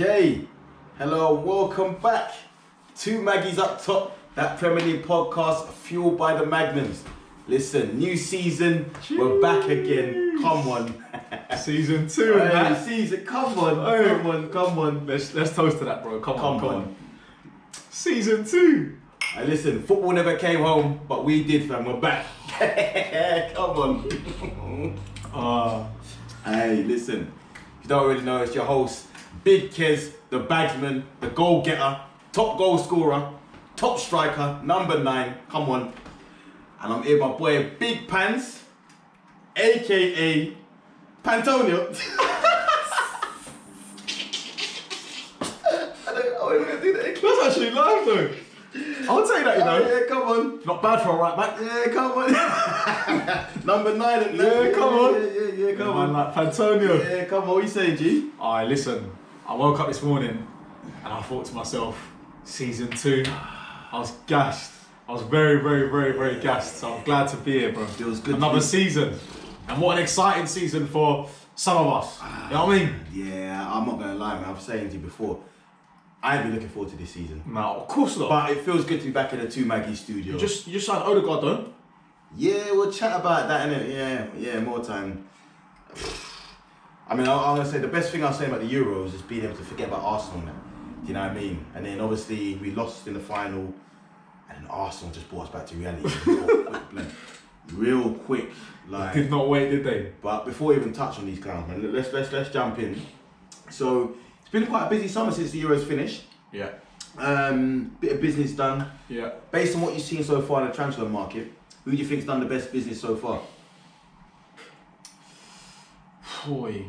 Okay, hello, welcome back to Maggie's Up Top, that Premier League podcast fueled by the Magnums. Listen, new season, we're back again. Come on. Season 2 Hey, and that. season, come on. Let's toast to that, bro. Come on. on. Season 2. Hey, listen, football never came home, but we did, fam. We're back. Come on. Hey, listen, if you don't already know, it's your host, Big Kez, the bagsman, the goal getter, top goal scorer, top striker, number 9. Come on. And I'm here with my boy Big Pants, aka Pantonio. I don't want to do that. That's actually live though. I'll take that, you know. Yeah, come on. Not bad for a right back. Yeah, come on. Number 9 and Yeah, come on. Yeah, come on. Man, like Pantonio. Yeah, come on. What you saying, G? Alright, listen. I woke up this morning and I thought to myself, season 2. I was gassed. I was very gassed. So I'm glad to be here, bro. Feels good. Another season. And what an exciting season for some of us. You know what I mean? Yeah, I'm not gonna lie, man. I've saying to you before, I've been looking forward to this season. No, of course not. But it feels good to be back in the 2 Maggie studio. You just signed Odegaard though. Yeah, we'll chat about that innit? Yeah, more time. I mean, I'm gonna say the best thing I'll say about the Euros is being able to forget about Arsenal now. Do you know what I mean? And then obviously we lost in the final, and Arsenal just brought us back to reality. Real quick, like. Did not wait, did they? But before we even touch on these clowns, man, let's jump in. So it's been quite a busy summer since the Euros finished. Yeah. Bit of business done. Yeah. Based on what you've seen so far in the transfer market, who do you think's done the best business so far? Boy,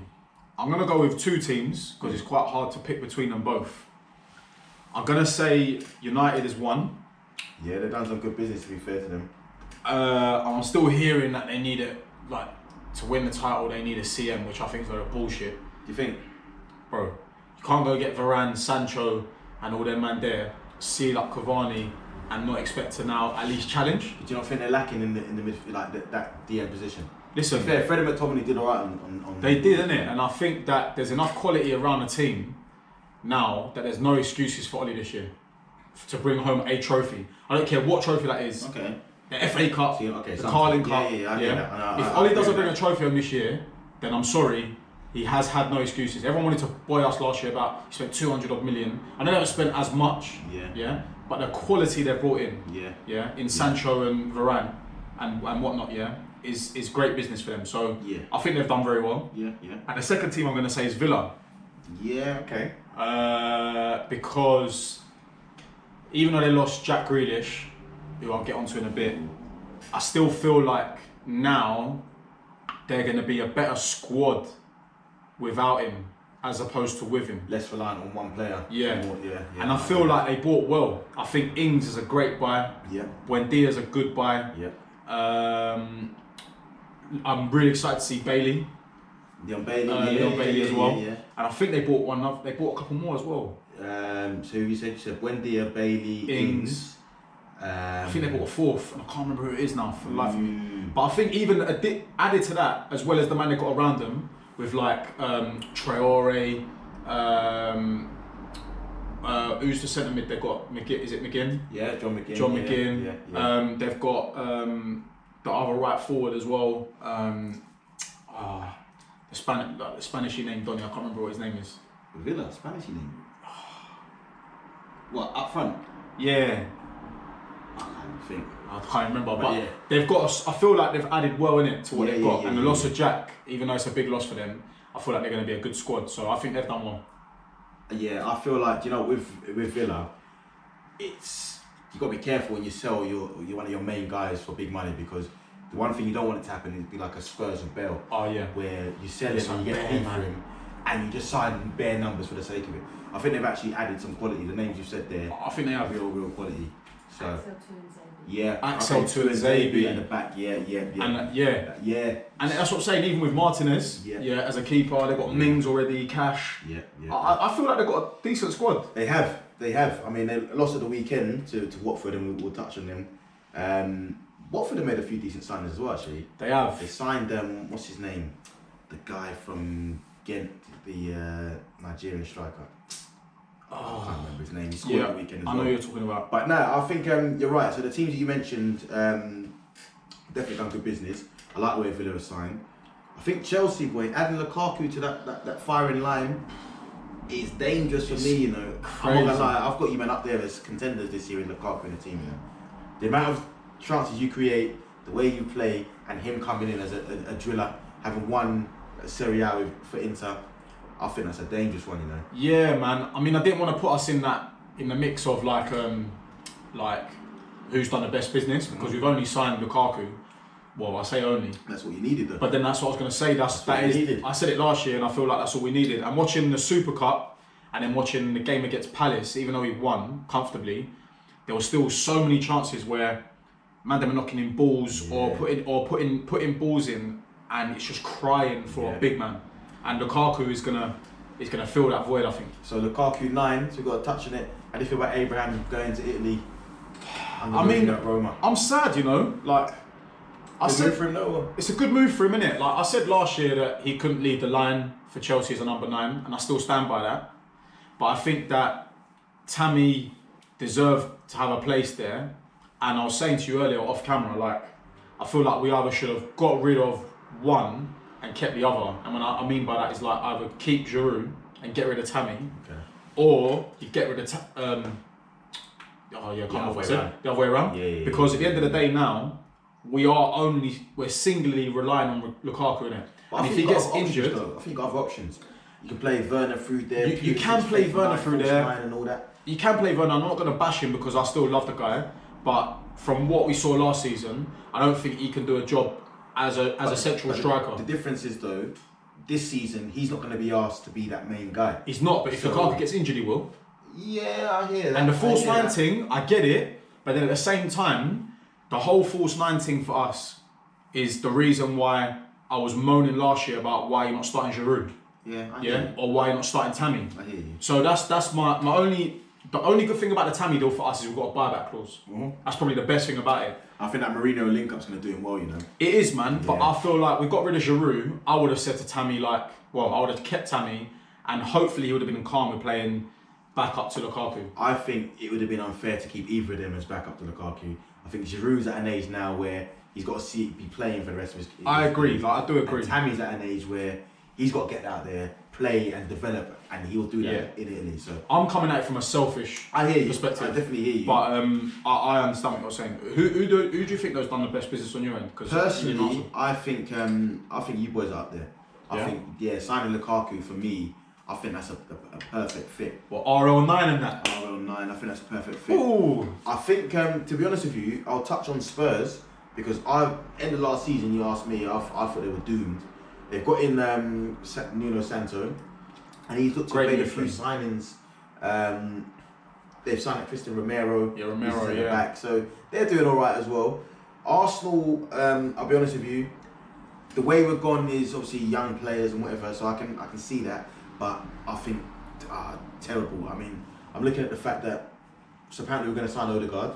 I'm gonna go with 2 teams because it's quite hard to pick between them both. I'm gonna say United is one. Yeah, they've done some good business, to be fair to them. I'm still hearing that they need it, like, to win the title they need a CM, which I think is a load of bullshit. Do you think? Bro, you can't go get Varane, Sancho and all them man there, seal up Cavani and not expect to now at least challenge. Do you not think they're lacking in the midfield, like that DM position? Listen, To be fair, Freddie McTominay did alright on they did, innit? And I think that there's enough quality around the team now that there's no excuses for Ollie this year to bring home a trophy. I don't care what trophy that is. Okay. The FA Cup, Okay, the Carling Cup. Yeah, I get that. If Ollie doesn't bring a trophy home this year, then I'm sorry, he has had no excuses. Everyone wanted to boy us last year about he spent 200 odd million. I know they haven't spent as much, Yeah. but the quality they've brought in, in Sancho and Varane and whatnot, is great business for them. So I think they've done very well. Yeah. And the second team I'm going to say is Villa. Yeah, okay. Because even though they lost Jack Grealish, who I'll get onto in a bit, I still feel like now they're going to be a better squad without him as opposed to with him. Less reliant on one player. Yeah. More, And I feel like they bought well. I think Ings is a great buy. Yeah. Buendia's a good buy. Yeah. I'm really excited to see Bailey. Leon Bailey. Leon Bailey as well. Yeah. And I think they bought one up. They bought a couple more as well. So you said Buendia, Bailey, Ings. I think they bought a 4th, and I can't remember who it is now for the life of me. But I think even added to that, as well as the man they got around them, with like Traore, who's the centre mid they got? Is it McGinn? Yeah, John McGinn. John McGinn. Yeah. They've got the other right forward as well. The Spanishy name Donny. I can't remember what his name is. Villa, Spanishy name. What, up front? Yeah. I I can't remember, but yeah. They've got. I feel like they've added well in it to what they've got, and the loss yeah. of Jack, even though it's a big loss for them, I feel like they're going to be a good squad. So I think they've done well. Yeah, I feel like with Villa, it's you got to be careful when you sell you're one of your main guys for big money, because the one thing you don't want it to happen is be like a Spurs of Bale. Oh yeah. Where you sell him and you get paid for him, and you just sign bare numbers for the sake of it. I think they've actually added some quality. The names you said there, I think they have real quality. So. Axel to Zabi at the back, yeah. And and that's what I'm saying. Even with Martinez, as a keeper, they've got Mings already, Cash. I feel like they've got a decent squad. They have. I mean, they lost at the weekend to Watford, and we'll touch on them. Watford have made a few decent signings as well. Actually, they have. They signed what's his name, the guy from Ghent, the Nigerian striker. I can't remember his name. He scored on the weekend as well. I know who you're talking about. But no, I think you're right. So the teams that you mentioned definitely done good business. I like the way Villa was signed. I think Chelsea, boy, adding Lukaku to that firing line is dangerous for me, you know. Crazy. I'm not gonna lie, I've got you man up there as contenders this year with Lukaku in the team, you know. The amount of chances you create, the way you play, and him coming in as a driller, having won Serie A for Inter, I think that's a dangerous one, you know. Yeah, man. I mean, I didn't want to put us in the mix of like who's done the best business because we've only signed Lukaku. Well, I say only. That's what you needed, though. But then that's what I was going to say. That is. Needed. I said it last year, and I feel like that's all we needed. And watching the Super Cup, and then watching the game against Palace, even though we won comfortably, there were still so many chances where man, they were knocking in balls or putting balls in, and it's just crying for a big man. And Lukaku is gonna fill that void, I think. So Lukaku 9, so we've got a touch on it. How do you feel about Abraham going to Italy? I mean, at Roma. I'm sad, you know, like. Good move for him, though. It's a good move for him, innit? Like I said last year that he couldn't lead the line for Chelsea as a number 9, and I still stand by that. But I think that Tammy deserved to have a place there. And I was saying to you earlier off camera, like I feel like we either should have got rid of one and kept the other. And what I mean by that is like either keep Giroud and get rid of Tammy, or you get rid of the other way around. Yeah, because at the end of the day now, we're singularly relying on Lukaku in it. And if he gets injured, I think you got other options. You can play Werner through there. You can play Werner through there. And all that. You can play Werner. I'm not going to bash him because I still love the guy. But from what we saw last season, I don't think he can do a job as a central striker. The difference is though, this season he's not going to be asked to be that main guy. He's not. But if Lukaku gets injured, he will. Yeah, I hear that. And the false 9 thing, I get it. But then at the same time, the whole false 9 thing for us is the reason why I was moaning last year about why you're not starting Giroud. Or why you're not starting Tammy. I hear you. So that's my only. The only good thing about the Tammy deal for us is we've got a buyback clause. Mm-hmm. That's probably the best thing about it. I think that Mourinho link-up's going to do him well, you know. It is, man. But I feel like we got rid of Giroud. I would have said to Tammy I would have kept Tammy, and hopefully he would have been calm with playing back up to Lukaku. I think it would have been unfair to keep either of them as back up to Lukaku. I think Giroud's at an age now where he's got to be playing for the rest of his career. I agree. I do agree. And Tammy's at an age where he's got to get out there, play and develop, and he'll do that in Italy. So I'm coming at it from a selfish perspective. I definitely hear you. But I understand what you're saying. Who do you think has done the best business on your end? Personally, I think you boys are up there. I think signing Lukaku for me, I think that's a perfect fit. Well, RL9 and that. RL9, I think that's a perfect fit. Ooh. I think, to be honest with you, I'll touch on Spurs because end of last season you asked me, I thought they were doomed. They've got in Nuno Santo, and he's looked to make a few signings. They've signed Christian Romero. Yeah, Romero, back, so they're doing all right as well. Arsenal, I'll be honest with you, the way we've gone is obviously young players and whatever, so I can see that. But I think terrible. I mean, I'm looking at the fact that so apparently we're going to sign Odegaard.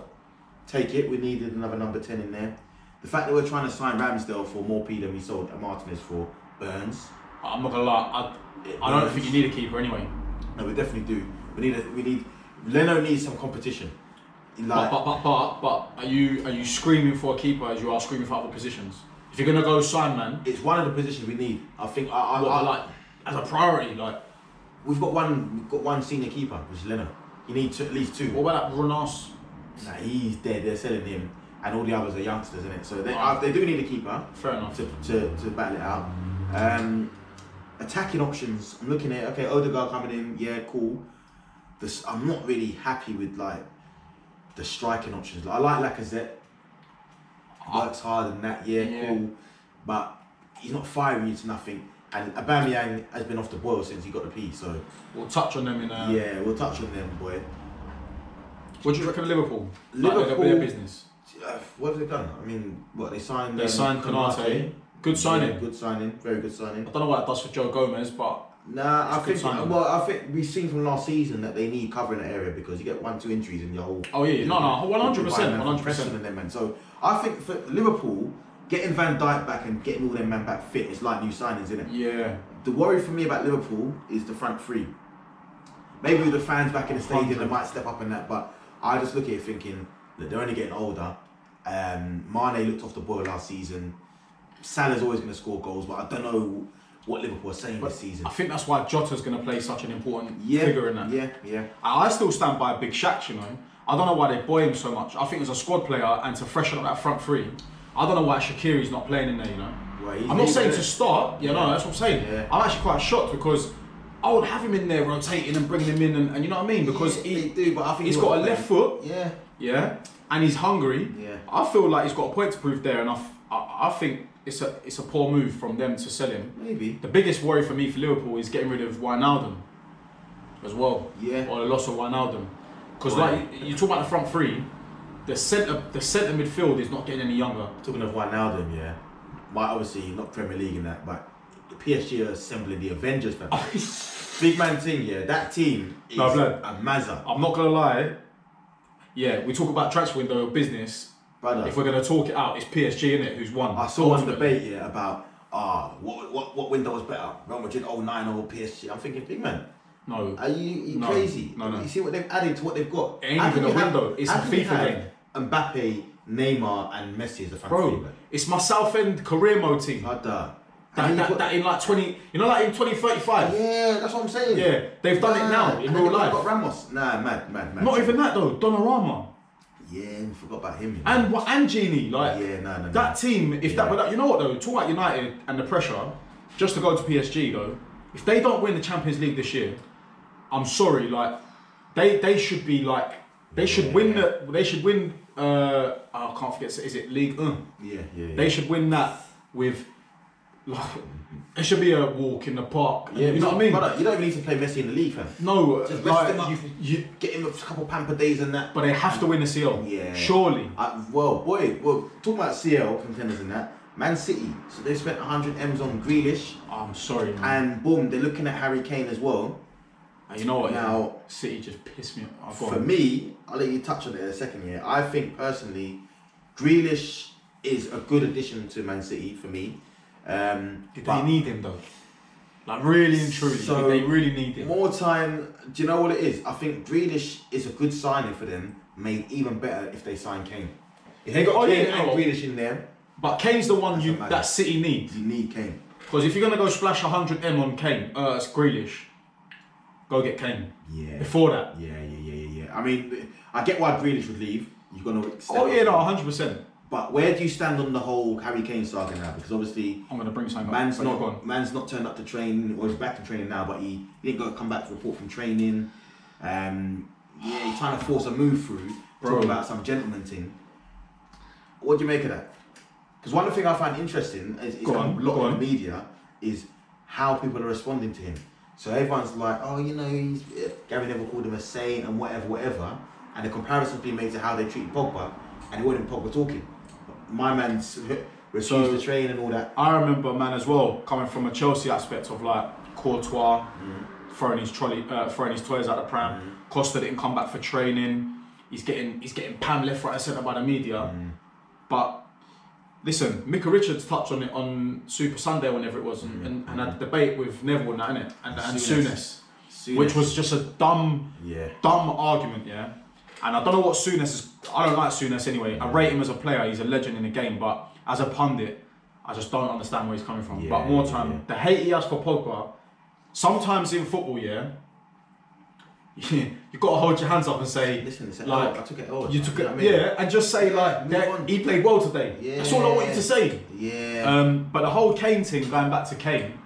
Take it. We needed another number 10 in there. The fact that we're trying to sign Ramsdale for more P than we sold Martinez for burns. I'm not gonna lie. I don't think you need a keeper anyway. No, we definitely do. We need. Leno needs some competition. Like, but are you screaming for a keeper as you are screaming for other positions? If you're gonna go sign, man, it's one of the positions we need. I think. I like as a priority. Like we've got one senior keeper, which is Leno. You need at least 2. What about that Renas? Nah, he's dead. They're selling him, and all the others are youngsters, isn't it? So they do need a keeper. Fair enough. To battle it out. Attacking options. I'm looking at Odegaard coming in. Yeah, cool. I'm not really happy with like the striking options. I like Lacazette. Works hard and that. Yeah, cool. But he's not firing into nothing. And Aubameyang has been off the boil since he got the P. So we'll touch on them in. Yeah, we'll touch on them, boy. What do you reckon of Liverpool? Liverpool, like their business. What have they done? I mean, they signed. They signed Konate. Good signing. Yeah, good signing. Very good signing. I don't know what it does for Joe Gomez, but I think we've seen from last season that they need cover in that area because you get 1-2 injuries in your whole. Oh yeah, no, 100%, 100%. So I think for Liverpool, getting Van Dijk back and getting all them men back fit is like new signings, isn't it? Yeah. The worry for me about Liverpool is the front three. maybe with the fans back in the stadium, they might step up in that. But I just look at it thinking that they're only getting older. Mane looked off the boil last season. Salah's always going to score goals, but I don't know what Liverpool are saying this season. I think that's why Jota's going to play such an important figure in that. Yeah. I still stand by Big Shaq, you know. I don't know why they boy him so much. I think as a squad player and to freshen up that front three, I don't know why Shaqiri's not playing in there, you know. Well, I'm not saying to start, no, that's what I'm saying. Yeah. I'm actually quite shocked because I would have him in there rotating and bringing him in and you know what I mean? Because but I think he's got a left foot. Yeah. And he's hungry. Yeah. I feel like he's got a point to prove there, and I think it's a poor move from them to sell him. Maybe. The biggest worry for me for Liverpool is getting rid of Wijnaldum as well. Yeah. Or the loss of Wijnaldum. Because like you talk about the front three, the centre midfield is not getting any younger. Talking of Wijnaldum, might obviously not Premier League in that, but the PSG are assembling the Avengers, man. Big man thing, that team is a mazza. I'm not gonna lie. Yeah, we talk about transfer window business. Brother, if we're gonna talk it out, it's PSG in it who's won. I saw one debate about what window was better, Real Madrid 09 or PSG. I'm thinking, big man. No. Are you crazy? No. You see what they've added to what they've got? It ain't even a window. It's a FIFA game. Mbappe, Neymar, and Messi as a fan. Bro, it's my South End career mode team. That in like 20, you know, like in 2035. Yeah, that's what I'm saying. Yeah, they've done it now in real life. Got Ramos. Nah, mad. Not even that though. Donnarumma. Yeah, we forgot about him. You know? And Genie, like that team. If that, you know what though? Talk about United and the pressure. Just to go to PSG though, if they don't win the Champions League this year, I'm sorry. Like they should be like they should win the. They should win. I can't forget. Is it League 1? Yeah. They should win that with. Like, it should be a walk in the park. Yeah, you know what I mean? Brother, you don't even need to play Messi in the league, fam. No, just rest him up. You get him a couple pamper days and that. But they have to win the CL. Yeah. Surely. Talking about CL contenders and that. Man City, so they spent 100 M's on Grealish. I'm sorry, man. And boom, they're looking at Harry Kane as well. And you know what? Now, City just pissed me off. For me, I'll let you touch on it in a second here. I think personally, Grealish is a good addition to Man City for me. Did they need him though? Like really and truly, did they really need him? More time. Do you know what it is? I think Grealish is a good signing for them. Made even better if they sign Kane. If they got Kane and Grealish in there. But Kane's the one that City needs. You need Kane. Because if you're gonna go splash 100 M on Kane, it's Grealish. Go get Kane. Yeah. Before that. Yeah. I mean, I get why Grealish would leave. You're gonna. 100%. But where do you stand on the whole Harry Kane saga now? Because obviously, I'm gonna bring something man's not turned up to train, or he's back to training now, but he didn't come back to report from training. He's trying to force a move through. Talking about some gentleman thing. What do you make of that? Because one thing I find interesting is a lot in the media is how people are responding to him. So everyone's like, Gary Neville called him a saint and whatever. And the comparison's being made to how they treat Pogba, and it wasn't Pogba talking. My man's refused to train and all that. I remember, man, as well, coming from a Chelsea aspect of like Courtois throwing his toys out the pram. Costa didn't come back for training. He's getting pam left, right, and centre by the media. But listen, Micah Richards touched on it on Super Sunday, whenever it was, and had a debate with Neville and that, innit? And Souness, which was just a dumb argument, yeah. And I don't know what Souness is. I don't like Souness anyway. I rate him as a player. He's a legend in the game. But as a pundit, I just don't understand where he's coming from. But more time, the hate he has for Pogba, sometimes in football, you've got to hold your hands up and say, listen, like, I took it all. You took it, and just say like, he played well today. Yeah. That's all I want you to say. Yeah. But the whole Kane thing, going back to Kane,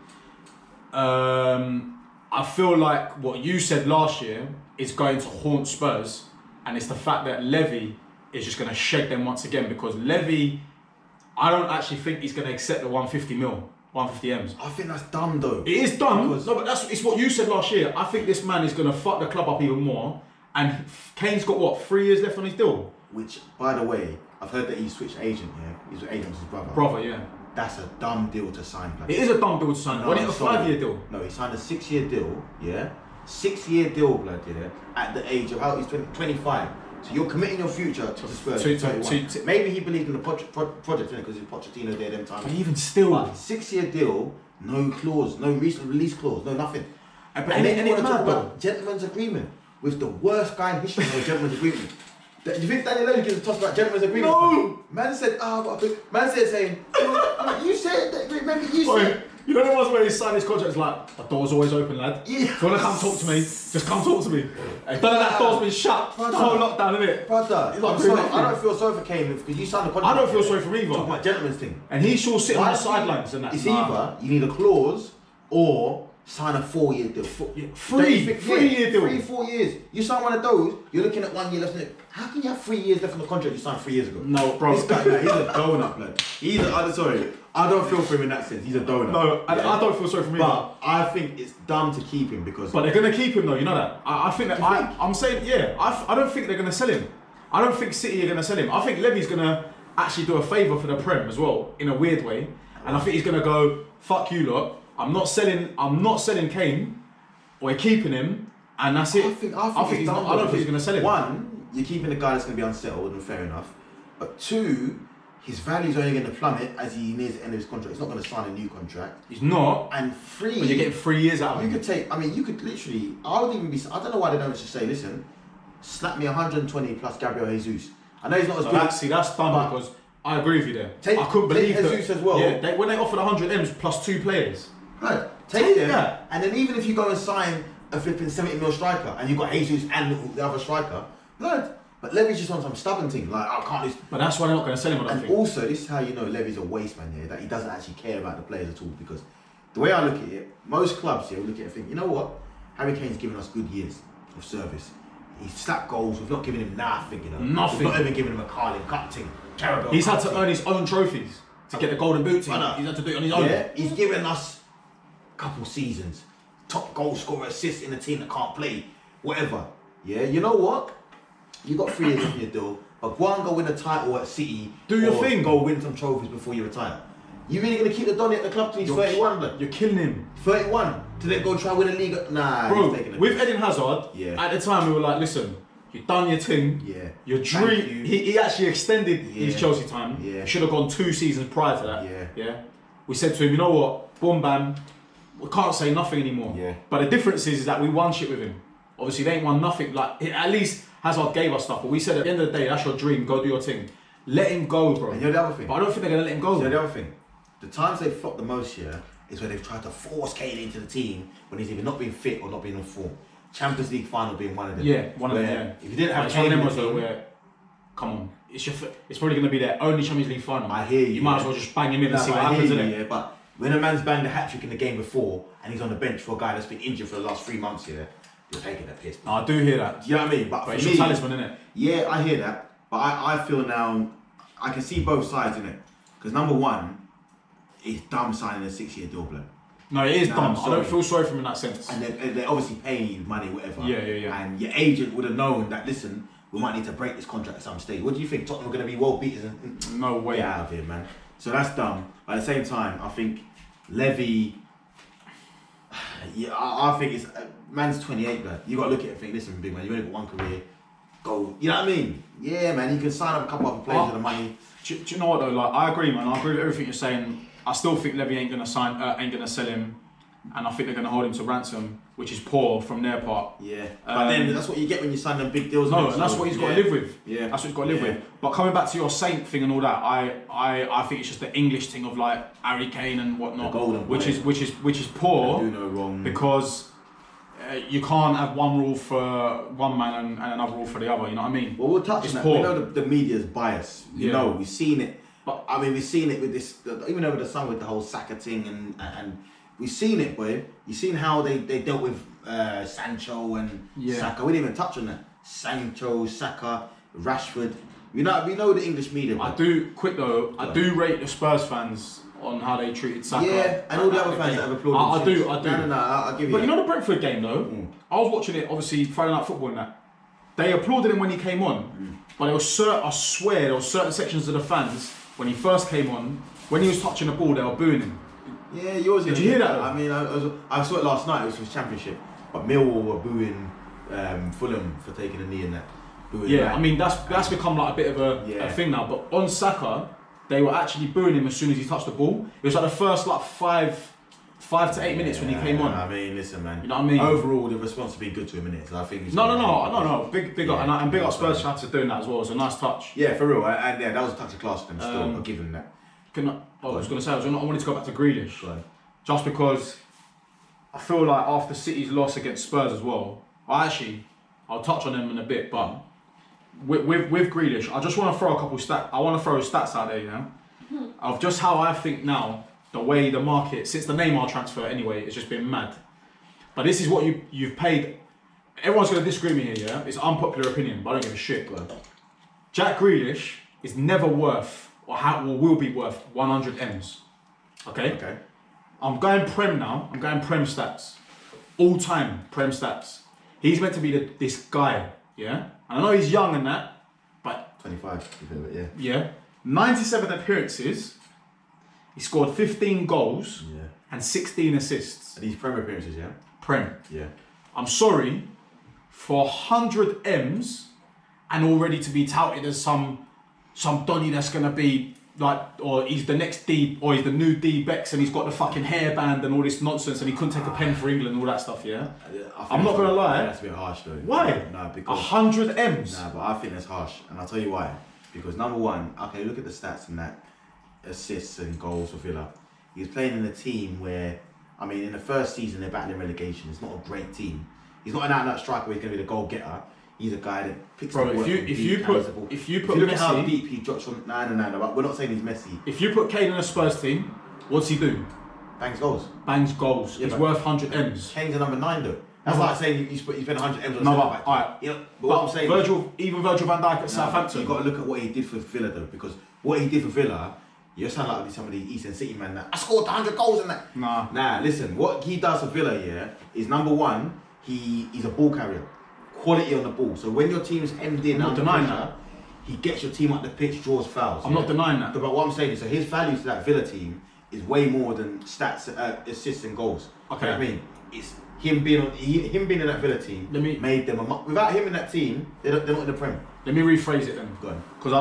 I feel like what you said last year is going to haunt Spurs. And it's the fact that Levy is just going to shake them once again, because Levy, I don't actually think he's going to accept the 150 M's. I think that's dumb though. It is dumb. No, but it's what you said last year. I think this man is going to fuck the club up even more. And Kane's got 3 years left on his deal. Which, by the way, I've heard that he switched agent. He's agent with his brother. Brother, yeah. That's a dumb deal to sign. It is a dumb deal to sign. Wasn't it a 5-year deal? No, he signed a 6-year deal. Yeah. 6-year deal, blood, at the age of he's 25. So you're committing your future to Spurs. Maybe he believed in the project because it's Pochettino there them times. But even still, but 6-year deal, no clause, no recent release clause, no nothing. And then you want to talk about gentleman's agreement with the worst guy in history of a gentleman's agreement. Do you think Daniel Levy gives a toss about gentleman's agreement? No! Man said, man said saying, I'm like, you said that, remember you said. You know the ones where he signed his contract, it's like, the door's always open, lad. Yeah. If you want to come talk to me, just come talk to me. Hey, don't know that door's been shut, the whole lockdown, innit? Brother, I don't feel sorry for Kane because you signed a contract. I don't feel sorry for him either. Talking about gentleman's thing. And he shall sit on the sidelines and that. It's either you need a clause or sign a 4-year deal. 3-year deal. 3-4 years. You sign one of those, you're looking at 1 year left in it. How can you have 3 years left on the contract you signed 3 years ago? No, bro. This guy, man, he's a donut, man. I'm sorry. I don't feel for him in that sense. He's a donut. No, I don't feel sorry for him. But I think it's dumb to keep him because. But they're gonna keep him though. You know that. I think that. I'm saying I don't think they're gonna sell him. I don't think City are gonna sell him. I think Levy's gonna actually do a favour for the Prem as well in a weird way, and I think he's gonna go fuck you lot. I'm not selling Kane. We're keeping him, and that's it. I don't think he's gonna sell him. One, you're keeping a guy that's gonna be unsettled, and fair enough. But two, his value's only going to plummet as he nears the end of his contract. He's not going to sign a new contract. He's not. And three, but you're getting 3 years out of him. You could take. I mean, you could literally. I would even be. I don't know why they don't just say, listen, slap me 120 plus Gabriel Jesus. I know he's not as good. See, that's done because I agree with you there. I couldn't believe Jesus as well. Yeah, when they offered 100 M's plus 2 players. Right. Take them. Yeah. And then even if you go and sign a flipping 70 mil striker and you've got Jesus and the other striker, blood. But Levy's just on some stubborn thing, like I can't. But that's why they're not going to sell him. I don't think. Also, this is how you know Levy's a waste man here. That he doesn't actually care about the players at all. Because the way I look at it, most clubs here will look at it and think, you know what, Harry Kane's given us good years of service. He's slapped goals. We've not given him nothing, you know. Nothing. We've not even given him a Carling Cup thing. Carabao. He's had to earn his own trophies to get the golden boot team. He's had to do it on his own. Yeah, he's given us a couple seasons, top goal scorer, assists in a team that can't play, whatever. Yeah, you know what? You got 3 years in your deal, but go and go win a title at City. Do your thing. Go win some trophies before you retire. You really gonna keep the Donny at the club till he's 31? Look? You're killing him. 31 to then go try and win a league? Nah, bro. He's taking it. With Eden Hazard, at the time we were like, listen, you've done your thing. Yeah. Your dream. He actually extended his Chelsea time. Yeah. Should have gone 2 seasons prior to that. Yeah. Yeah. We said to him, you know what, boom bam, we can't say nothing anymore. Yeah. But the difference is that we won shit with him. Obviously, they ain't won nothing. Like at least Hazard gave us stuff, but we said at the end of the day, that's your dream. Go do your thing. Let him go, bro. And you know the other thing. But I don't think they're gonna let him go. You know the other thing. The times they've flopped the most here is when they've tried to force Kane into the team when he's either not been fit or not been on form. Champions League final being one of them. Yeah, one of them. Yeah. If you didn't have Kane Kane in the team, where, come on, it's probably gonna be their only Champions League final. I hear you. You might as well just bang him in and see what happens, innit? Yeah, but when a man's banged a hat-trick in the game before and he's on the bench for a guy that's been injured for the last 3 months here, you're taking that piss. I do hear that. Do you know what I mean? But it's for your me, talisman, innit? Yeah, I hear that. But I feel now, I can see both sides, innit? Because number one, it's dumb signing a 6-year deal, blood. No, it is dumb. I don't feel sorry for him in that sense. And they're obviously paying you money, whatever. Yeah. And your agent would have known that, listen, we might need to break this contract at some stage. What do you think? Tottenham are going to be world beaters? No way. Get out of here, man. So that's dumb. But at the same time, I think Levy, I think it's, man's 28, blood. You got to look at it and think, listen, big man, you only got one career. Go, you know what I mean? Yeah, man, you can sign up a couple other players with the money. Do you know what though? Like, I agree, man. I agree with everything you're saying. I still think Levy ain't gonna sell him, and I think they're gonna hold him to ransom, which is poor from their part. Yeah, but then that's what you get when you sign them big deals. No, and that's what he's got to live with. Yeah, that's what he's got to live with. But coming back to your Saint thing and all that, I think it's just the English thing of like Harry Kane and whatnot, which is poor. Do no wrong because you can't have one rule for one man and another rule for the other. You know what I mean? Well, we'll touch on that. We know the media's bias. You know, we've seen it. But I mean, we've seen it with this, even over the summer with the whole Saka thing, and we've seen it, boy. You've seen how they dealt with Sancho and Saka. We didn't even touch on that. Sancho, Saka, Rashford. We know the English media. Boy. I do rate the Spurs fans on how they treated Saka. Yeah, and all the other fans that have applauded. I do. No, I'll give you. But you know the Brentford game though. I was watching it, obviously Friday Night Football and that. They applauded him when he came on, but there was I swear there were certain sections of the fans when he first came on, when he was touching the ball, they were booing him. Yeah, yours. Did you hear that? I mean, I saw it last night. It was for the Championship, but Millwall were booing Fulham for taking a knee in that. Yeah, I mean that's become like a bit of a thing now. But on Saka, they were actually booing him as soon as he touched the ball. It was like the first like 5 5 to 8 minutes when he came on. I mean, listen, man. You know what I mean? Overall, the response has been good to him, innit? So I think he's No. Big up, and big up Spurs fans for doing that as well. It was a nice touch. Yeah, for real. And yeah, that was a touch of class for them still. I'll give him that. I was going to say, I wanted to go back to Grealish. Go on. Just because I feel like after City's loss against Spurs as well, I'll touch on them in a bit, but with Grealish, I just want to throw a couple stats. I want to throw stats out there, you know, of just how I think now, the way the market, since the Neymar transfer anyway, it's just been mad. But this is what you've paid. Everyone's going to disagree with me here, yeah? It's unpopular opinion, but I don't give a shit. Jack Grealish is never worth, or will be worth 100 M's. Okay? I'm going Prem now. I'm going Prem stats. All time Prem stats. He's meant to be this guy, yeah? And I know he's young and that, but 25, yeah. Yeah. 97 appearances. He scored 15 goals and 16 assists. And these Premier appearances, yeah? Prem. Yeah. I'm sorry, for 100 M's and already to be touted as some Donny that's gonna be like, or he's the next D, or he's the new D Bex, and he's got the fucking hairband and all this nonsense, and he couldn't take a pen for England and all that stuff. Yeah, I'm not gonna lie. That's a bit harsh though. Why? No, because 100 M's. Nah, but I think that's harsh, and I'll tell you why. Because number one, okay, look at the stats and that assists and goals for Villa. He's playing in a team where, I mean, in the first season they're battling relegation. It's not a great team. He's not an out-and-out striker where he's gonna be the goal getter. He's a guy that picks up. If you put look Messi, at how deep he drops from no, but we're not saying he's Messi. If you put Kane in a Spurs team, what's he do? Bangs goals. Bangs goals. He's worth 100 M's. Kane's a number 9 though. That's like saying you spend 100 M's on no, centre back. Alright. You know, but what I'm saying, Virgil van Dijk at Southampton. You've got to look at what he did for Villa though, because what he did for Villa, you sound like some of the Eastern City man that I scored 100 goals in that. Nah, listen, what he does for Villa, is number one, he's a ball carrier. Quality on the ball. So when your team's hemmed in, I'm not denying that. He gets your team up the pitch, draws fouls. I'm not denying that. But what I'm saying is, so his value to that Villa team is way more than stats, assists and goals. Okay. You know what I mean, it's him being in that Villa team made them without him in that team, they're not in the Prem. Let me rephrase it then. Go on. Because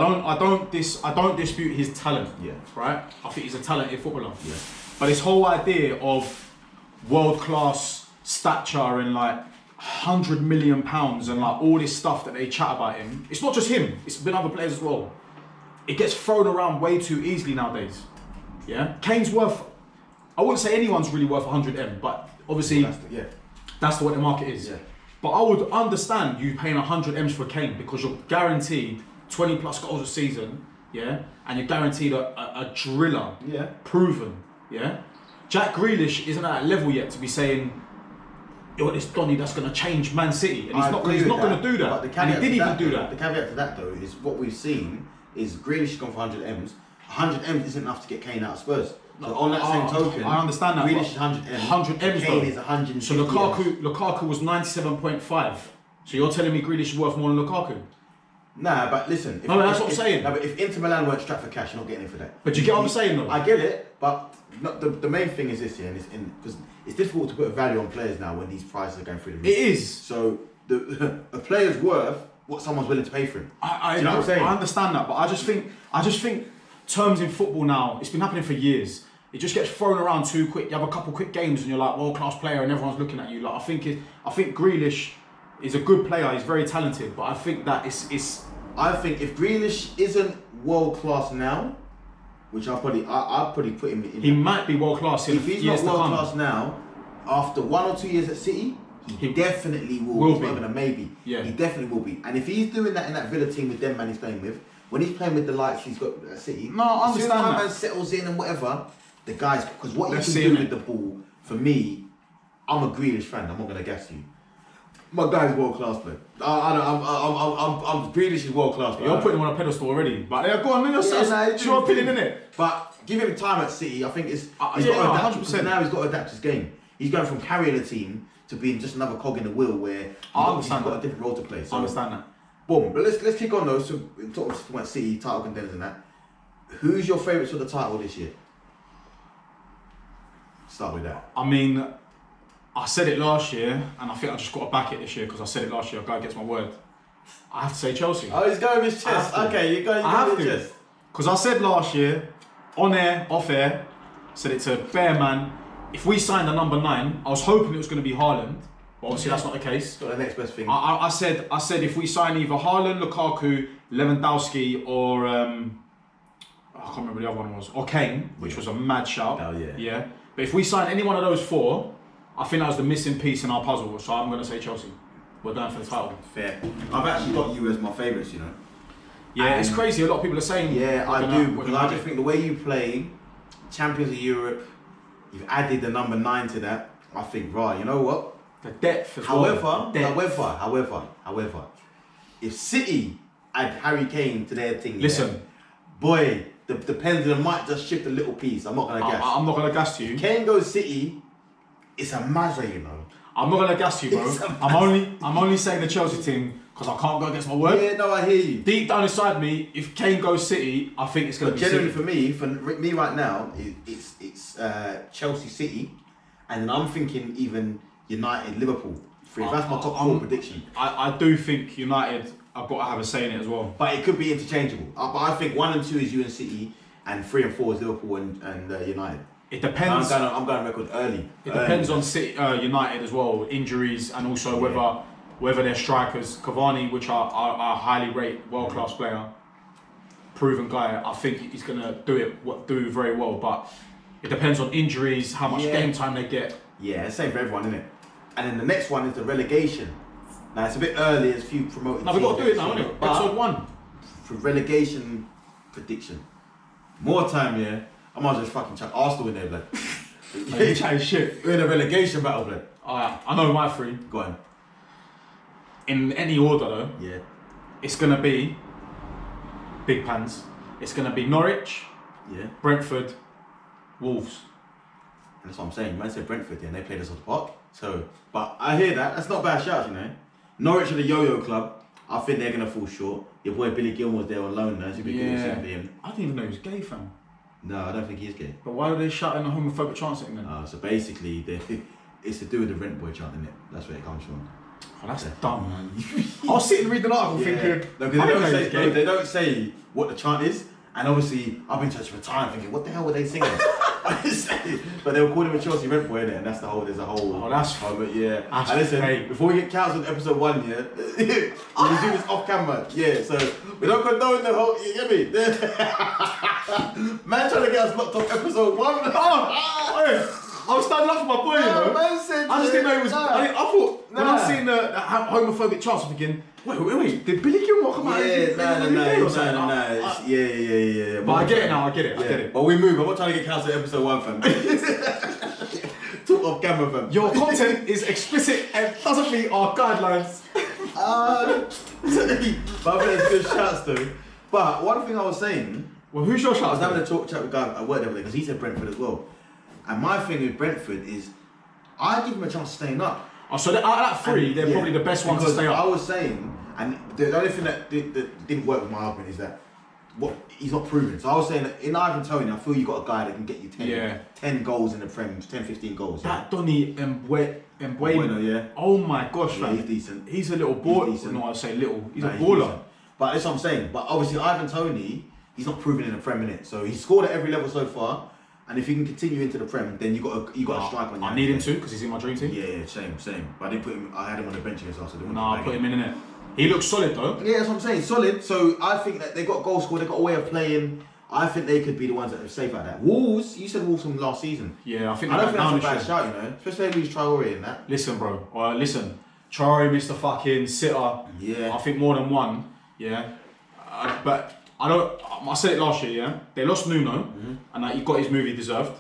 I don't dispute his talent. Yeah. Right. I think he's a talented footballer. Yeah. But this whole idea of world class stature and like £100 million and like all this stuff that they chat about him, it's not just him. It's been other players as well. It gets thrown around way too easily nowadays. Yeah. Kane's worth. I wouldn't say anyone's really worth 100 M, but obviously that's what the market is. Yeah. But I would understand you paying 100 M's for Kane because you're guaranteed 20 plus goals a season, yeah, and you're guaranteed a driller, proven, yeah. Jack Grealish isn't at that level yet to be saying, "Yo, this Donny that's going to change Man City," and he's not going to do that. But the and he didn't even do The that. caveat to that though is what we've seen is Grealish has gone for 100 M's. 100 M's isn't enough to get Kane out of Spurs. So on that same token, I understand that. Grealish is 100 M's. 100 M's Kane though. is 150 So Lukaku was 97.5. So you're telling me Grealish is worth more than Lukaku? Nah, but listen. That's what I'm saying. No, but if Inter Milan weren't strapped for cash, you're not getting it for that. But you get what I'm saying though? I get it, but the main thing is this, because it's difficult to put a value on players now when these prices are going through the roof. It is. So a player's worth what someone's willing to pay for him. Do you know what I'm saying? I understand that, but I just think terms in football now, it's been happening for years. It just gets thrown around too quick. You have a couple quick games and you're like world class player and everyone's looking at you. Like I think Grealish is a good player. He's very talented, but I think that it's. I think if Grealish isn't world class now, which I'll probably put him in. He might be world class in if he's years not to world come. class now, after 1 or 2 years at City, he definitely will. It's not even a maybe. Yeah. He definitely will be. And if he's doing that in that Villa team with them man he's playing with, when he's playing with the likes he's got at City, no, I understand as soon as that. man settles in and whatever, the guys, because what Let's you can do with the ball, for me, I'm a Grealish fan. I'm not gonna gas you. My guy's world class, man. I'm Grealish is world class. You're putting him on a pedestal already. But yeah, go on, it's your opinion, innit? But give him time at City. I think he's got to 100%. Now he's got to adapt his game. He's going from carrying a team to being just another cog in the wheel where he's got a different role to play. So, I understand that. Boom. But let's kick on though. So we're talking about City title contenders and that. Who's your favourites for the title this year? Start with that. I mean, I said it last year, and I think I just got to back it this year because I said it last year. A guy gets my word. I have to say Chelsea. Oh, he's going with his chest. Okay, you're going with his chest. Because I said last year, on air, off air, said it to Bear Man, if we signed the number 9, I was hoping it was going to be Haaland, but obviously that's not the case. Got the next best thing. I said if we sign either Haaland, Lukaku, Lewandowski, or I can't remember the other one was, or Kane, which was a mad shout. Oh yeah. Yeah. But if we sign any one of those 4, I think that was the missing piece in our puzzle. So I'm going to say Chelsea. We're going for the title. Fair. I've actually got you as my favourites, you know. Yeah, it's crazy. A lot of people are saying. Yeah, I do. Because I just think the way you play, Champions of Europe, you've added the number 9 to that. I think, right, you know what? The depth as However, well. however, if City add Harry Kane to their thing, listen, boy, the pendulum might just shift a little piece. I'm not gonna gas. I'm not gonna gas to you. Kane goes City, it's a mazza, you know. I'm not gonna gas you, bro. I'm only saying the Chelsea team because I can't go against my word. Yeah, no, I hear you. Deep down inside me, if Kane goes City, I think it's gonna be generally City. for me right now, it's Chelsea City, and then I'm thinking even United Liverpool. That's my top 4 prediction. I do think United have got to have a say in it as well. But it could be interchangeable. But I think 1 and 2 is you and City, and 3 and 4 is Liverpool and United. It depends. I'm going record early. It depends on City, United as well, injuries, and also whether their strikers, Cavani, which are highly rated, world-class player, proven guy. I think he's gonna do very well. But it depends on injuries, how much game time they get. Yeah, it's the same for everyone, isn't it? And then the next one is the relegation. Now it's a bit early, there's a few promoted. No, we've got to do it now, isn't it? Episode 1. For relegation prediction. More time, yeah. I might as well just fucking chuck Arsenal in there, blood. You're chatting shit. We're in a relegation battle, blood. I know my 3. Go on. In any order though, Yeah. it's gonna be big pans. It's gonna be Norwich, Yeah. Brentford, Wolves. And that's what I'm saying. Man said Brentford, yeah, and they played us off the park. So, but I hear that. That's not a bad shout, you know. Norwich are the yo-yo club. I think they're gonna fall short. Your boy Billy Gilmore's there on loan now. It's a bit good to see him. I didn't even know he was gay, fam. No, I don't think he's gay. But why are they shouting a homophobic chant at him then? So basically, it's to do with the rent boy chant, isn't it? That's where it comes from. Oh, that's dumb, man. I was sitting reading the article thinking, no, they don't say what the chant is, and obviously I've been touched for time thinking, what the hell were they singing? But they were calling him a Chelsea rent boy in it, and that's the whole. There's a whole. Oh, that's yeah. That's and listen, fake. before we get cancelled, episode 1, yeah, we do this off camera, yeah. So we don't condone the whole. You get me? Man, trying to get us locked off episode 1. I was standing up for my boy, you know. Man said, I just didn't know it was. I thought when I was seeing the homophobic chants, I'm thinking, wait, did Billy Gilmore come out? No. Yeah. But I get it now. I get it. But we move. I'm not trying to get cancelled episode 1, fam. Talk off camera, fam. Your content is explicit and doesn't meet our guidelines. But I think it's good shouts though. But one thing I was saying. Well, who's your I shout? was having a chat with a guy at work the other day because he said Brentford as well. And my thing with Brentford is, I give him a chance of staying up. Oh, so out of that 3, they're probably the best ones to stay up. I was saying, and the only thing that didn't work with my argument is that he's not proven. So I was saying that in Ivan Toney, I feel you got a guy that can get you 10 goals in the Prem, 10, 15 goals. That Donny Bueno, yeah. Oh my gosh, man. He's decent. He's a little baller. He's decent. No, I say little. He's a baller. Decent. But that's what I'm saying. But obviously Ivan Toney, he's not proven in the Prem, innit? So he's scored at every level so far. And if you can continue into the Prem, then you got a strike on you. I need him to because he's in my dream team. Yeah, same. But I didn't put him. I had him on the bench against us. So I put him in it. He looks solid though. Yeah, that's what I'm saying. Solid. So I think that they got goal scored. They got a way of playing. I think they could be the ones that are safe like that. Wolves. You said Wolves from last season. Yeah, I think. I don't think that's a bad shout, you know. Especially if we lose Traore in that. Listen, bro. Listen. Traore missed a fucking sitter. Yeah. I think more than one. Yeah. But I don't. I said it last year. Yeah. They lost Nuno, and he got his move he deserved.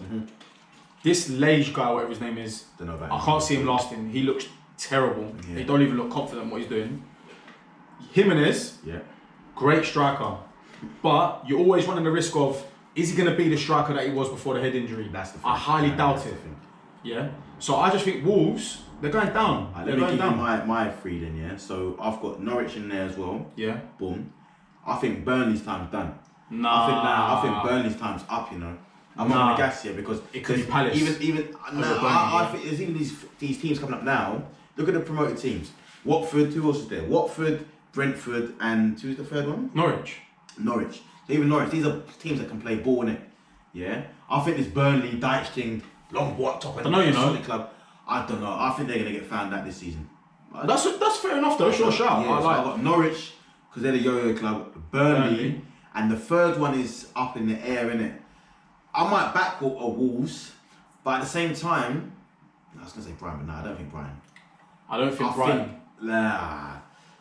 This Lage guy, whatever his name is, I can't see him lasting. He looks terrible. Yeah. He don't even look confident in what he's doing. Jimenez, great striker, but you're always running the risk of, is he going to be the striker that he was before the head injury? That's the thing. I highly doubt it. Yeah. So I just think Wolves, they're going down. Let me give you my 3 then, yeah. So I've got Norwich in there as well. Yeah. Boom. I think Burnley's time's done. Nah. I think Burnley's time's up, you know. I'm not gonna gas here because it could be Palace. I think there's even these teams coming up now. Look at the promoted teams. Watford, who else is there? Watford, Brentford, and who's the third one? Norwich. So even Norwich, these are teams that can play ball, innit? Yeah. I think this Burnley, Dyche thing, long what top. I don't know, you know. Solid club. I don't know. I think they're gonna get found out this season. That's fair enough though. Sure, shout. Yeah, so I've got Norwich because they're the yo-yo club. Burnley, and the third one is up in the air, innit? I might back a Wolves, but at the same time, I was gonna say Brighton, but no, I don't think Brighton. I don't think Brighton.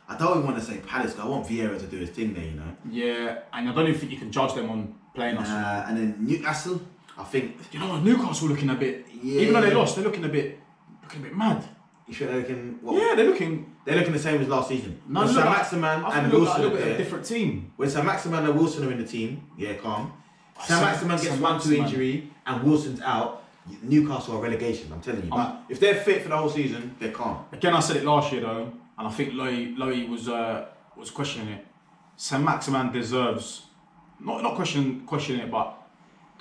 I don't even want to say Palace, because I want Vieira to do his thing there, you know. Yeah, and I don't even think you can judge them on playing us. And then Newcastle, I think. You know what? Newcastle looking a bit. Yeah. Even though they lost, they're looking a bit mad. You think they're looking? Well, yeah, they're looking the same as last season. No, when Sam Maximan and Wilson are there, a different team. When Sam Maximan and Wilson are in the team, yeah, calm. Sam Maximan gets 1-2 injury and Wilson's out. Newcastle are relegation. I'm telling you. But if they're fit for the whole season, they're calm. Again, I said it last year though, and I think Lowy was questioning it. Sam Maximan deserves not questioning it, but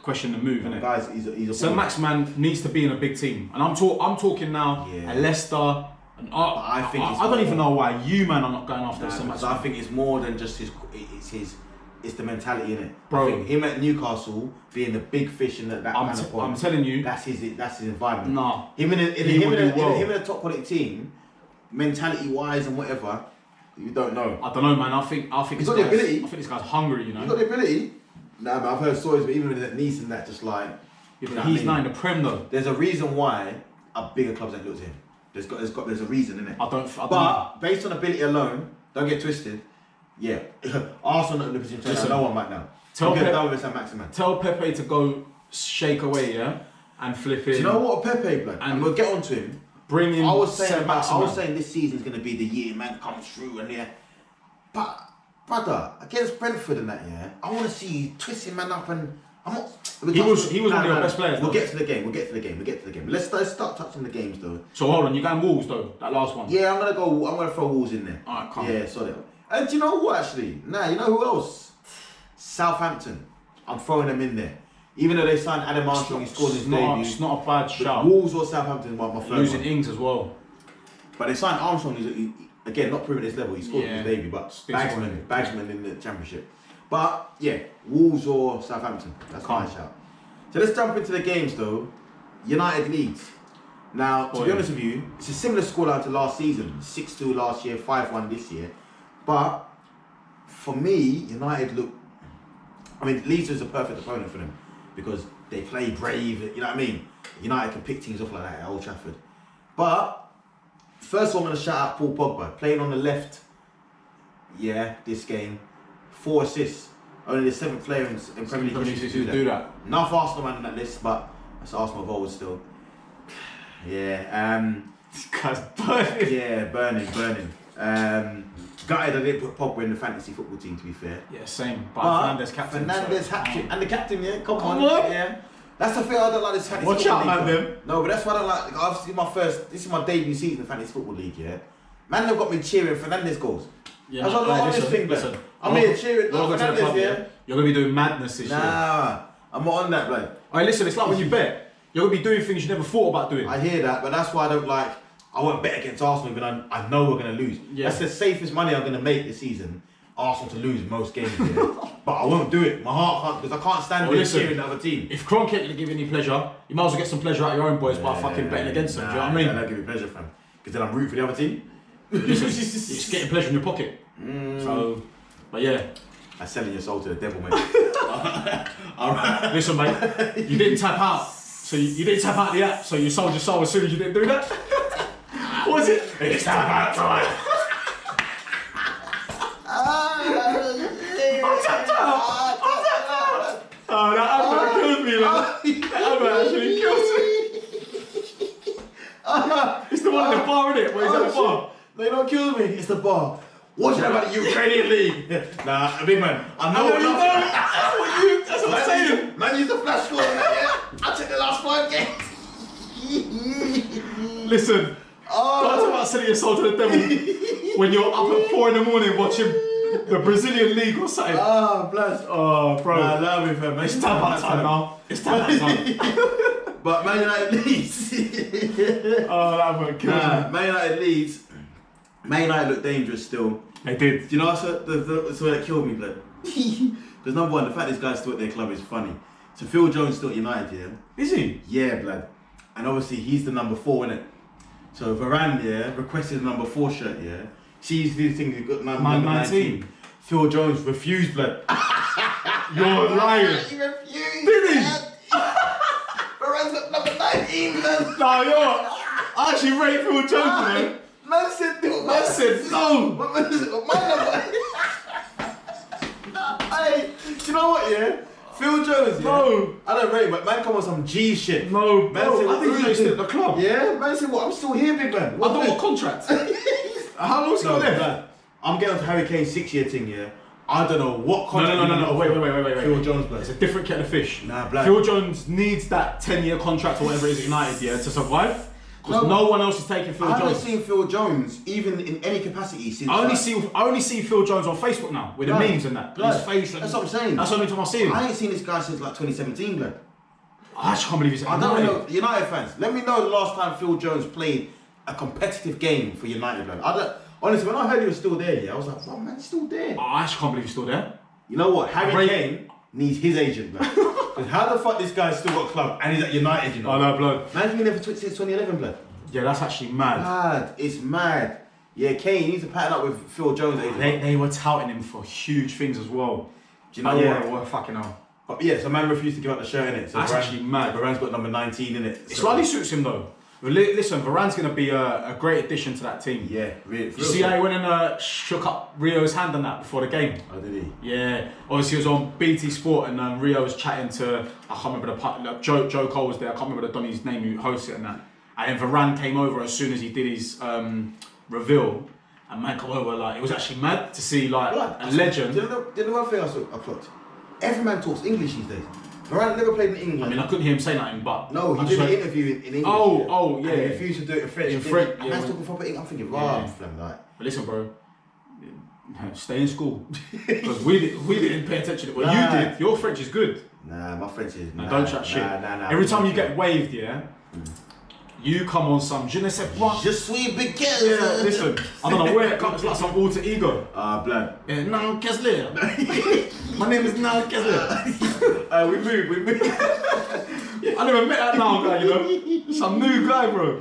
question the move, innit? Guys, he's a Sam Maximan needs to be in a big team, and I'm talking now. Yeah. A Leicester. And I don't even know why you man are not going after Sam Maximan. I think it's more than just it's the mentality in it, bro. I think him at Newcastle being the big fish in that kind of point. I'm telling you, that's his environment. Nah, him in a top quality team, mentality wise and whatever, you don't know. I don't know, man. I think he's got the ability. I think this guy's hungry, you know. He's got the ability. Nah, but I've heard stories, but even with that Nice and that, just like he's not in the Prem though. There's a reason why bigger clubs ain't looked at him. There's a reason in it. But based on ability alone, don't get twisted. Yeah, Arsenal not in the position to turn no one right now. Tell Pepe to go shake away, yeah, and flip it. Do you know what Pepe, blood? And we'll get on to him. Bring him. I was saying this season's gonna be the year man comes through and yeah, but brother against Brentford and that, yeah, I want to see you twisting man up and I'm not. He was one of your best players. We'll get to the game. Let's start touching the games though. So hold on, you going Wolves though? That last one. Yeah, I'm gonna throw Wolves in there. Alright, come on. Yeah, solid. And do you know what actually? Nah, you know who else? Southampton. I'm throwing them in there. Even though they signed Adam Armstrong, he scored his debut. It's not a bad shout. Wolves or Southampton were my third losing one. Ings as well. But they signed Armstrong. Again, not proving his level. He scored his debut, but Bagsman in the Championship. But yeah, Wolves or Southampton. That's my shout. So let's jump into the games though. United Leeds. Now, to be honest with you, it's a similar scoreline to last season. 6-2 last year, 5-1 this year. But for me, United look. I mean, Leeds is a perfect opponent for them because they play brave. You know what I mean? United can pick teams off like that at Old Trafford. But first of all, I'm going to shout out Paul Pogba playing on the left. Yeah, this game, 4 assists. Only the 7th player in Premier League history to do that. Enough Arsenal man on that list, but that's Arsenal forward still. Yeah. This guy's burning. Yeah, burning. Gutted I didn't put Pogba in the fantasy football team, to be fair. Yeah, same. But Fernandes captain. And the captain, yeah. Come on. Yeah. That's the thing I don't like this fantasy football league. Watch out, man, them. No, but that's why I don't like. Obviously, this is my debut season in fantasy football league, yeah. Man, they've got me cheering Fernandes goals. Yeah, that's what honest thing, man. I'm here cheering Fernandes, yeah. You're gonna be doing madness this year. Nah, I'm not on that, blood. Alright, listen, it's like when you bet. You're gonna be doing things you never thought about doing. I hear that, but that's why I don't like. I won't bet against Arsenal even I know we're going to lose. Yeah. That's the safest money I'm going to make this season. Arsenal to lose most games. Yeah. But I won't do it. My heart can't, because I can't stand cheering the other team. If Kroenke ain't going to give you any pleasure, you might as well get some pleasure out of your own boys by fucking betting against them. Do you know what I mean? I don't give me pleasure, fam. Because then I'm rooting for the other team. You're just getting pleasure in your pocket. So, but yeah. That's selling your soul to the devil, mate. Listen, mate. You didn't tap out. So you didn't tap out the app, so you sold your soul as soon as you didn't do that? What was it? It's tap out time. I'm tapped out. Oh, that advert killed me, man. That advert actually killed me. It's the one in the bar, isn't it? Where he's at the bar. They don't kill me. It's the bar. What do you know about the Ukrainian league? Nah, big man. I know you know. That's what I'm saying. Man, use the flash score on that, yeah? I took the last 5 games. Listen. Don't talk about selling your soul to the devil when you're up at 4 in the morning watching the Brazilian league or something. Oh, bless. Oh, bro. Nah, love me, fam. It's tap out time now. It's tap out time. But Man United Leeds. Oh, that would kill me. Man United Leeds. Man United look dangerous still. They did. Do you know what's that killed me, blood? Because number one, the fact this guy's still at their club is funny. So Phil Jones still at United, yeah? Is he? Yeah, blood. and obviously he's the number 4, innit? So Varane, yeah, requested the number 4 shirt, yeah. She's the thing he's got number 19. Phil Jones refused, blood. You're lying. He refused. Did he? Varane's got number 19, man. Nah, yo, I actually rate Phil Jones, man. Man said no. Man said no. My number. Hey, do you know what, yeah? Phil Jones, yeah? No. I don't rate him, but man come on some G shit. No, Man bro, said, I think he's still at the club. Yeah? Man said, what? I'm still here, big man. I don't want contract. How long's he got left? Blood. I'm getting on to Harry Kane's 6-year thing, yeah? I don't know what contract. No, wait. Phil Jones, blood. It's a different kettle of fish. Nah, blood. Phil Jones needs that 10-year contract or whatever it is at United, yeah, to survive. Because no one else is taking Phil Jones. I haven't seen Phil Jones, even in any capacity, since... I only see Phil Jones on Facebook now, with the memes and that. His face and... That's what I'm saying. That's the only time I see him. I ain't seen this guy since like 2017, blood. I just can't believe he's at I United. don't know, United fans, let me know the last time Phil Jones played a competitive game for United, blood. Honestly, when I heard he was still there, yeah, I was like, oh man, he's still there. I just can't believe he's still there. You know what? Harry Kane needs his agent, blood. Because how the fuck this guy's still got a club and he's at United, you know? I know, blood. Man's been there since 2011, blood. Yeah, that's actually mad. Mad, it's mad. Yeah, Kane needs to pattern up with Phil Jones' agent. They were touting him for huge things as well. Do you know what? what? Fucking hell. But yeah, so man refused to give up the shirt, innit? So That's actually mad. Varane's got number 19 in it. It slightly suits him though. Listen, Varane's going to be a great addition to that team. Yeah, really. You see how he went and shook up Rio's hand on that before the game? Oh, did he? Yeah. Obviously, he was on BT Sport and Rio was chatting to, I can't remember Joe Cole was there, I can't remember the Donny's name who hosted it and that. And then Varane came over as soon as he did his reveal. And man come over, like, it was actually mad to see, like, a legend. Do you know one thing I clocked? Every man talks English these days. Varane never played in England. I mean, I couldn't hear him say nothing, but... No, he did an interview in English. Oh, yeah. And he refused to do it in French. In French, yeah. Man's talking proper English. I'm thinking, right, flam, like... But listen, bro, stay in school. Because we didn't pay attention to it. Well, you did. Your French is good. Nah, my French is... Nah, don't chat shit. Nah. Every time you get waved, yeah, you come on some je ne sais quoi. Je suis because... Yeah, listen, I don't know where it comes, it's like some alter ego. Blood. Nan Kessler. My name is Nan Kessler. We move. I never met that now guy, you know. Some new guy, bro.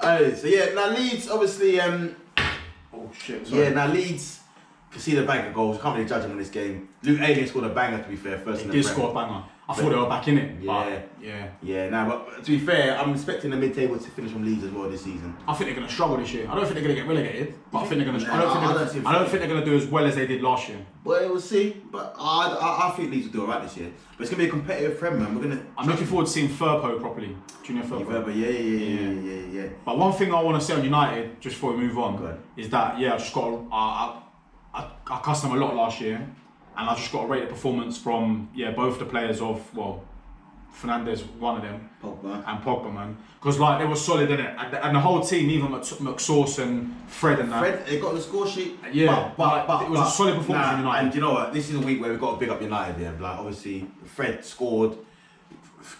So yeah, now Leeds obviously... Oh shit, sorry. Yeah, now Leeds conceded a bag of goals. Can't really judge them on this game. Luke Ayling scored a banger, to be fair, first in the He did Prem. score a banger. I thought they were back in it. Yeah. Yeah, but to be fair, I'm expecting the mid-table to finish from Leeds as well this season. I think they're going to struggle this year. I don't think they're going to get relegated, but I think they're going to. I don't think they're going to do as well as they did last year. Well, we'll see. But I think Leeds will do alright this year. But it's going to be a competitive Prem, man. I'm looking forward to seeing Furpo properly. Junior Furpo. Yeah. But one thing I want to say on United, just before we move on, is that I just got I cussed them a lot last year, and I just got to rate the performance from both the players of Fernandes, one of them, and Pogba, man. Because like they were solid in it, and the whole team, even McSauce and Fred and that. Fred, they got the score sheet. Yeah, but it was a solid performance from United. And you know what? This is a week where we've got to big up United. Yeah, like obviously Fred scored,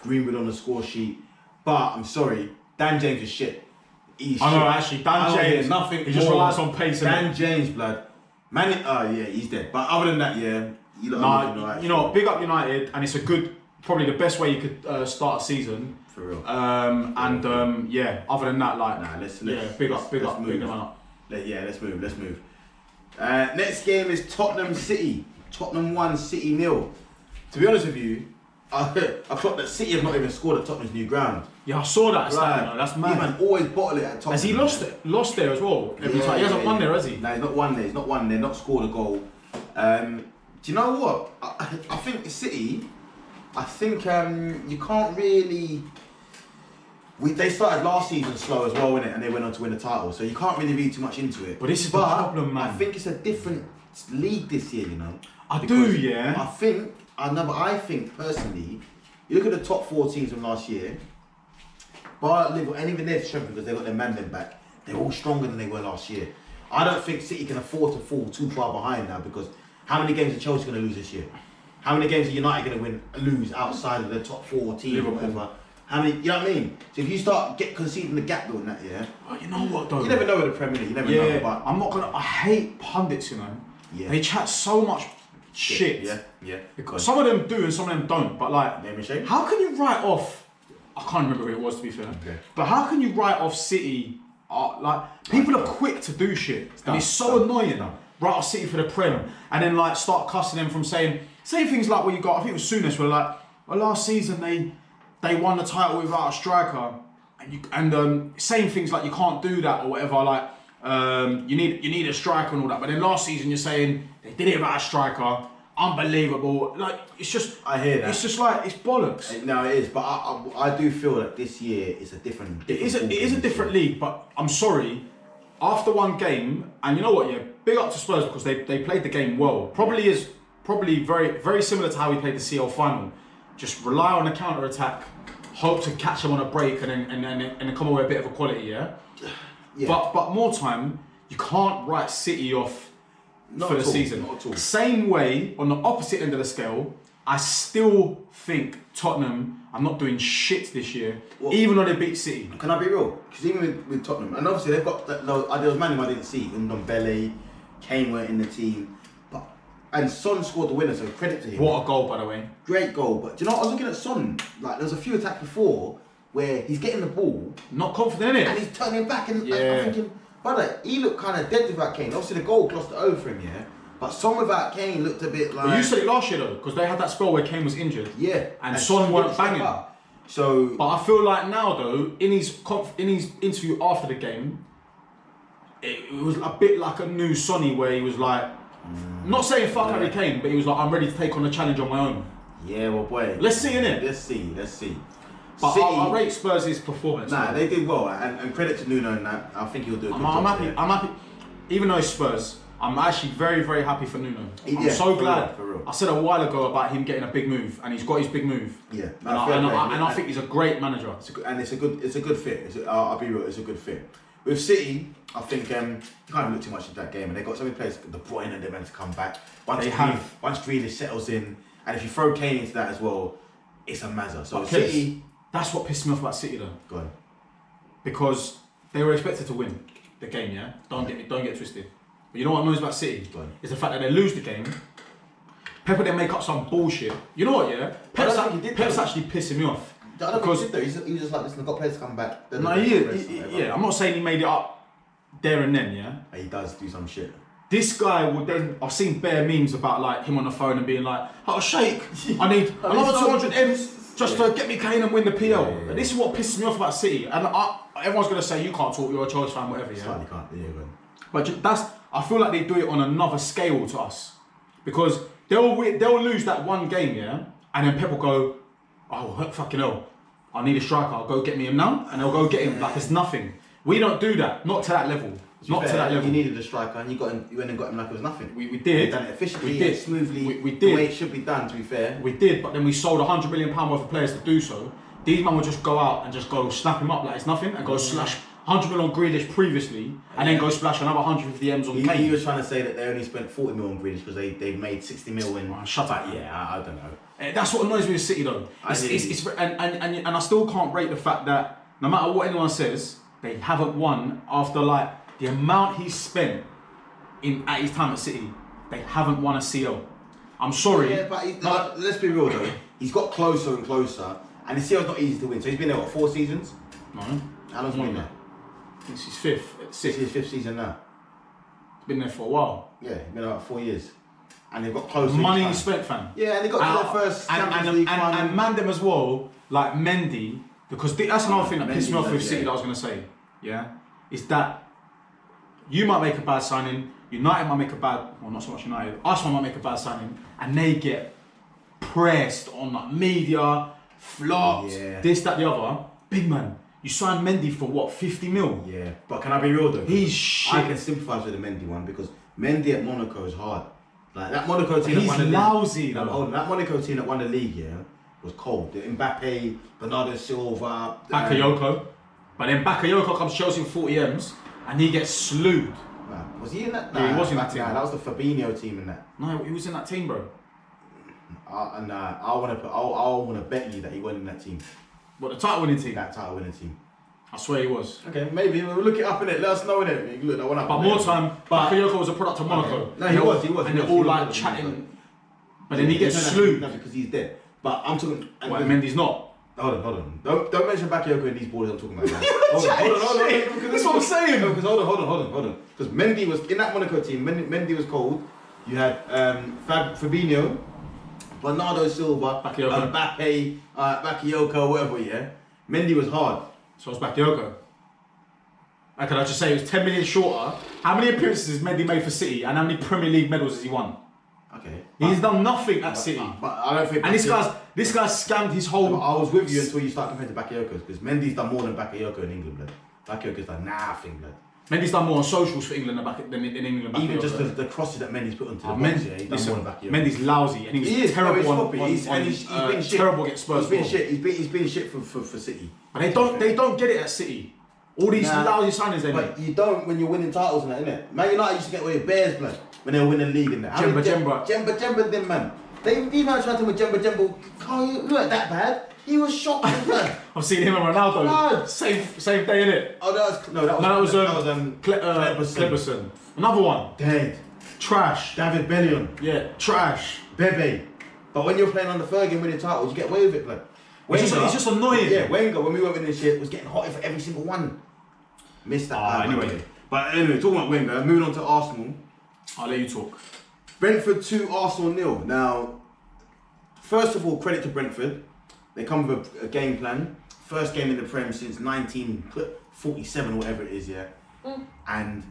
Greenwood on the score sheet, but I'm sorry, Dan James is shit. He's I know actually, Dan James, nothing. He just relies on pace. Dan James, blood. Man, he's dead. But other than that, you know, big up United, and it's a good. Probably the best way you could start a season. For real. Other than that, like, let's big up, move. Let's move. Next game is Tottenham City. Tottenham 1, City 0. To be honest with you, I thought that City have not even scored at Tottenham's new ground. Yeah, I saw that. That's mad. He man always bottle it at Tottenham. Has he lost there as well? Every time. He hasn't won there, has he? No, he's not won there. He's not won there. Not scored a goal. Do you know what? I think City. I think you can't really. They started last season slow as well, innit? And they went on to win the title, so you can't really read too much into it. But this is the problem, man. I think it's a different league this year, you know. I do, yeah. I think personally, you look at the top 4 teams from last year. Bar Liverpool, and even their strength because they got their man them back. They're all stronger than they were last year. I don't think City can afford to fall too far behind now because how many games are Chelsea going to lose this year? How many games are United going to lose outside of the top 4 teams or whatever? How many? You know what I mean? So if you start conceding the gap though in that, Oh, you know what though? You never know with the Premier League. You never know. But I'm not gonna. I hate pundits. You know. Yeah. They chat so much shit. Yeah. Some of them do and some of them don't. But like, name and shame. How can you write off I can't remember who it was to be fair. Okay. But how can you write off City? Like people are quick to do shit, and it's so annoying. Write off City for the Prem, and then like start cussing them from saying things like what you got. I think it was Souness where like, well, last season they won the title without a striker, and saying things like you can't do that or whatever. Like you need a striker and all that. But then last season you're saying they did it without a striker. Unbelievable. Like it's just. I hear that. It's just like it's bollocks. No, it is. But I do feel that this year is a different. It is a different league. But I'm sorry. After one game, and you know what? Yeah, big up to Spurs because they played the game well. Probably very very similar to how we played the CL final. Just rely on the counter attack, hope to catch them on a break, and then come away with a bit of a quality. Yeah. But more time, you can't write City off. For the season. Not at all. Same way, on the opposite end of the scale, I still think Tottenham are not doing shit this year, even though they beat City. Can I be real? Because even with Tottenham, and obviously they've got there was man I didn't see. Ndombele, Kane weren't in the team, and Son scored the winner, so credit to him. What a goal, by the way! Great goal, but do you know what? I was looking at Son. Like there was a few attacks before where he's getting the ball, not confident in it, and he's turning back, and I'm thinking. But he looked kind of dead without Kane. Obviously, the goal crossed it over for him, yeah. But Son without Kane looked a bit like. Well, you said it last year though, because they had that spell where Kane was injured. Yeah. And Son weren't banging. So. But I feel like now though, in his interview after the game, it was a bit like a new Sonny where he was like, not saying fuck Harry Kane, but he was like, I'm ready to take on the challenge on my own. Yeah, well, boy. Let's see, innit? Let's see. But City, I rate Spurs' performance. Nah, they did well, and credit to Nuno and that. I think he'll do a good job. I'm happy. Even though it's Spurs, I'm actually very, very happy for Nuno. I'm so glad. For real. I said a while ago about him getting a big move, and he's got his big move. Yeah, and I think he's a great manager. It's a good fit. I'll be real, it's a good fit. With City, I think you can't look too much at that game, and they got so many players. De Bruyne and they're meant to come back. Once Grealish settles in, and if you throw Kane into that as well, it's a mazza. So City. That's what pissed me off about City though. Go on. Because they were expected to win the game, yeah? Don't get twisted. But you know what annoys about City? Is the fact that they lose the game. Pep then make up some bullshit. You know what, yeah? Pep's actually pissing me off. I don't think he did though. He was just like, listen, I've got players to come back. No, I'm not saying he made it up there and then, yeah? He does do some shit. This guy would then, I've seen bare memes about like him on the phone and being like, oh Sheikh, I need another 200 M's. Just to get me Kane and win the PL. Yeah. And this is what pisses me off about City. And everyone's going to say, you can't talk, you're a Chelsea fan, whatever, yeah? You can't, yeah, man. But I feel like they do it on another scale to us. Because they'll lose that one game, yeah? And then Pep will go, oh, fucking hell, I need a striker, I'll go get me him now. And they'll go get him like it's nothing. We don't do that, not to that level. Not to that level. You needed a striker and you went and got him like it was nothing. We did. We've done it efficiently, we did. Smoothly, we did. The way it should be done, to be fair. We did, but then we sold £100 million worth of players to do so. These men would just go out and just go snap him up like it's nothing and go slash 100 million on Grealish previously and then go splash another 150 M's on Kane. He was trying to say that they only spent 40 million on Grealish because they made 60 million. Oh, shut up. Yeah, I don't know. That's what annoys me with City though. And I still can't rate the fact that no matter what anyone says, they haven't won after like the amount he's spent at his time at City. They haven't won a CL. I'm sorry. Yeah, but let's be real though. He's got closer and closer, and the CL's not easy to win. So he's been there, what, 4 seasons? No. How long's he been there? It's his fifth. It's his 5th season now. He's been there for a while. Yeah, he's been there about 4 years. And they've got closer. Money he spent, fam. Yeah, and they got to their first Champions League final. And man them as well, like Mendy, because that's another thing that pissed me off with City that I was going to say, yeah, is that you might make a bad signing, United might make a bad, well not so much United, Arsenal might make a bad signing, and they get pressed on like media, flopped, this, that, the other. Big man, you signed Mendy for what, 50 mil? Yeah, but can I be real though? He's shit. I can sympathise with the Mendy one because Mendy at Monaco is hard. Like that Monaco team that won the league. He's lousy though. That Monaco team that won the league, yeah, was cold. Mbappe, Bernardo Silva, Bakayoko. But then Bakayoko comes to Chelsea with 40 M's and he gets slewed. Was he in that? Yeah, he was in that team. Nah, that was the Fabinho team in that. No, he was in that team, bro. I want to bet you that he went in that team. What, the title winning team? That title winning team. I swear he was. Okay, maybe we'll look it up in it. Let us know in it. Look that one up. But more time, Bakayoko was a product of Monaco. Okay. No, he was. And they're all like chatting. But then he gets slewed. No, because he's dead. But I'm talking. Mendy's not. Hold on. Don't mention Bakayoko in these borders I'm talking about. Man. Hold on. That's what I'm saying. No, because hold on. Because Mendy was in that Monaco team. Mendy was cold. You had Fabinho, Bernardo Silva, Mbappe, Bakayoko, whatever. Yeah, Mendy was hard. So it's Bakayoko. And can I just say it was 10 million shorter? How many appearances has Mendy made for City, and how many Premier League medals has he won? Okay. He's done nothing at City. But I don't think. And this guy's scammed his whole. I was with you until you start comparing to Bakayoko, because Mendy's done more than Bakayoko in England, blood. Bakayoko's done nothing, blood. Mendy's done more on socials for England than in England. Even just the crosses that Mendy's put onto the box, yeah, he's done more than Bakayoko. Mendy's lousy, and he was terrible he's been shit. Terrible against Spurs. He's been shit for City. But they don't get it at City. All these lousy signings they make. But you don't when you're winning titles and that, innit? Man United used to get away with Bears, blood, when they were winning the league and that. Jemba, them man. These man tried to with Jemba. Can't you look that bad? He was shocking, man. I've seen him and Ronaldo. No. Same day, innit? Oh, that was Kleberson. Another one. Dead. Trash. David Bellion. Yeah, trash. Bebe. But when you're playing on the Fergie winning titles, you get away with it, blood. It's just annoying. Yeah, Wenger, when we went winning shit, was getting hot for every single one. Missed that. Anyway. But anyway, talking about Wenger, moving on to Arsenal. I'll let you talk. Brentford 2, Arsenal 0. Now, first of all, credit to Brentford. They come with a game plan. First game in the Prem since 1947, whatever it is, yeah. And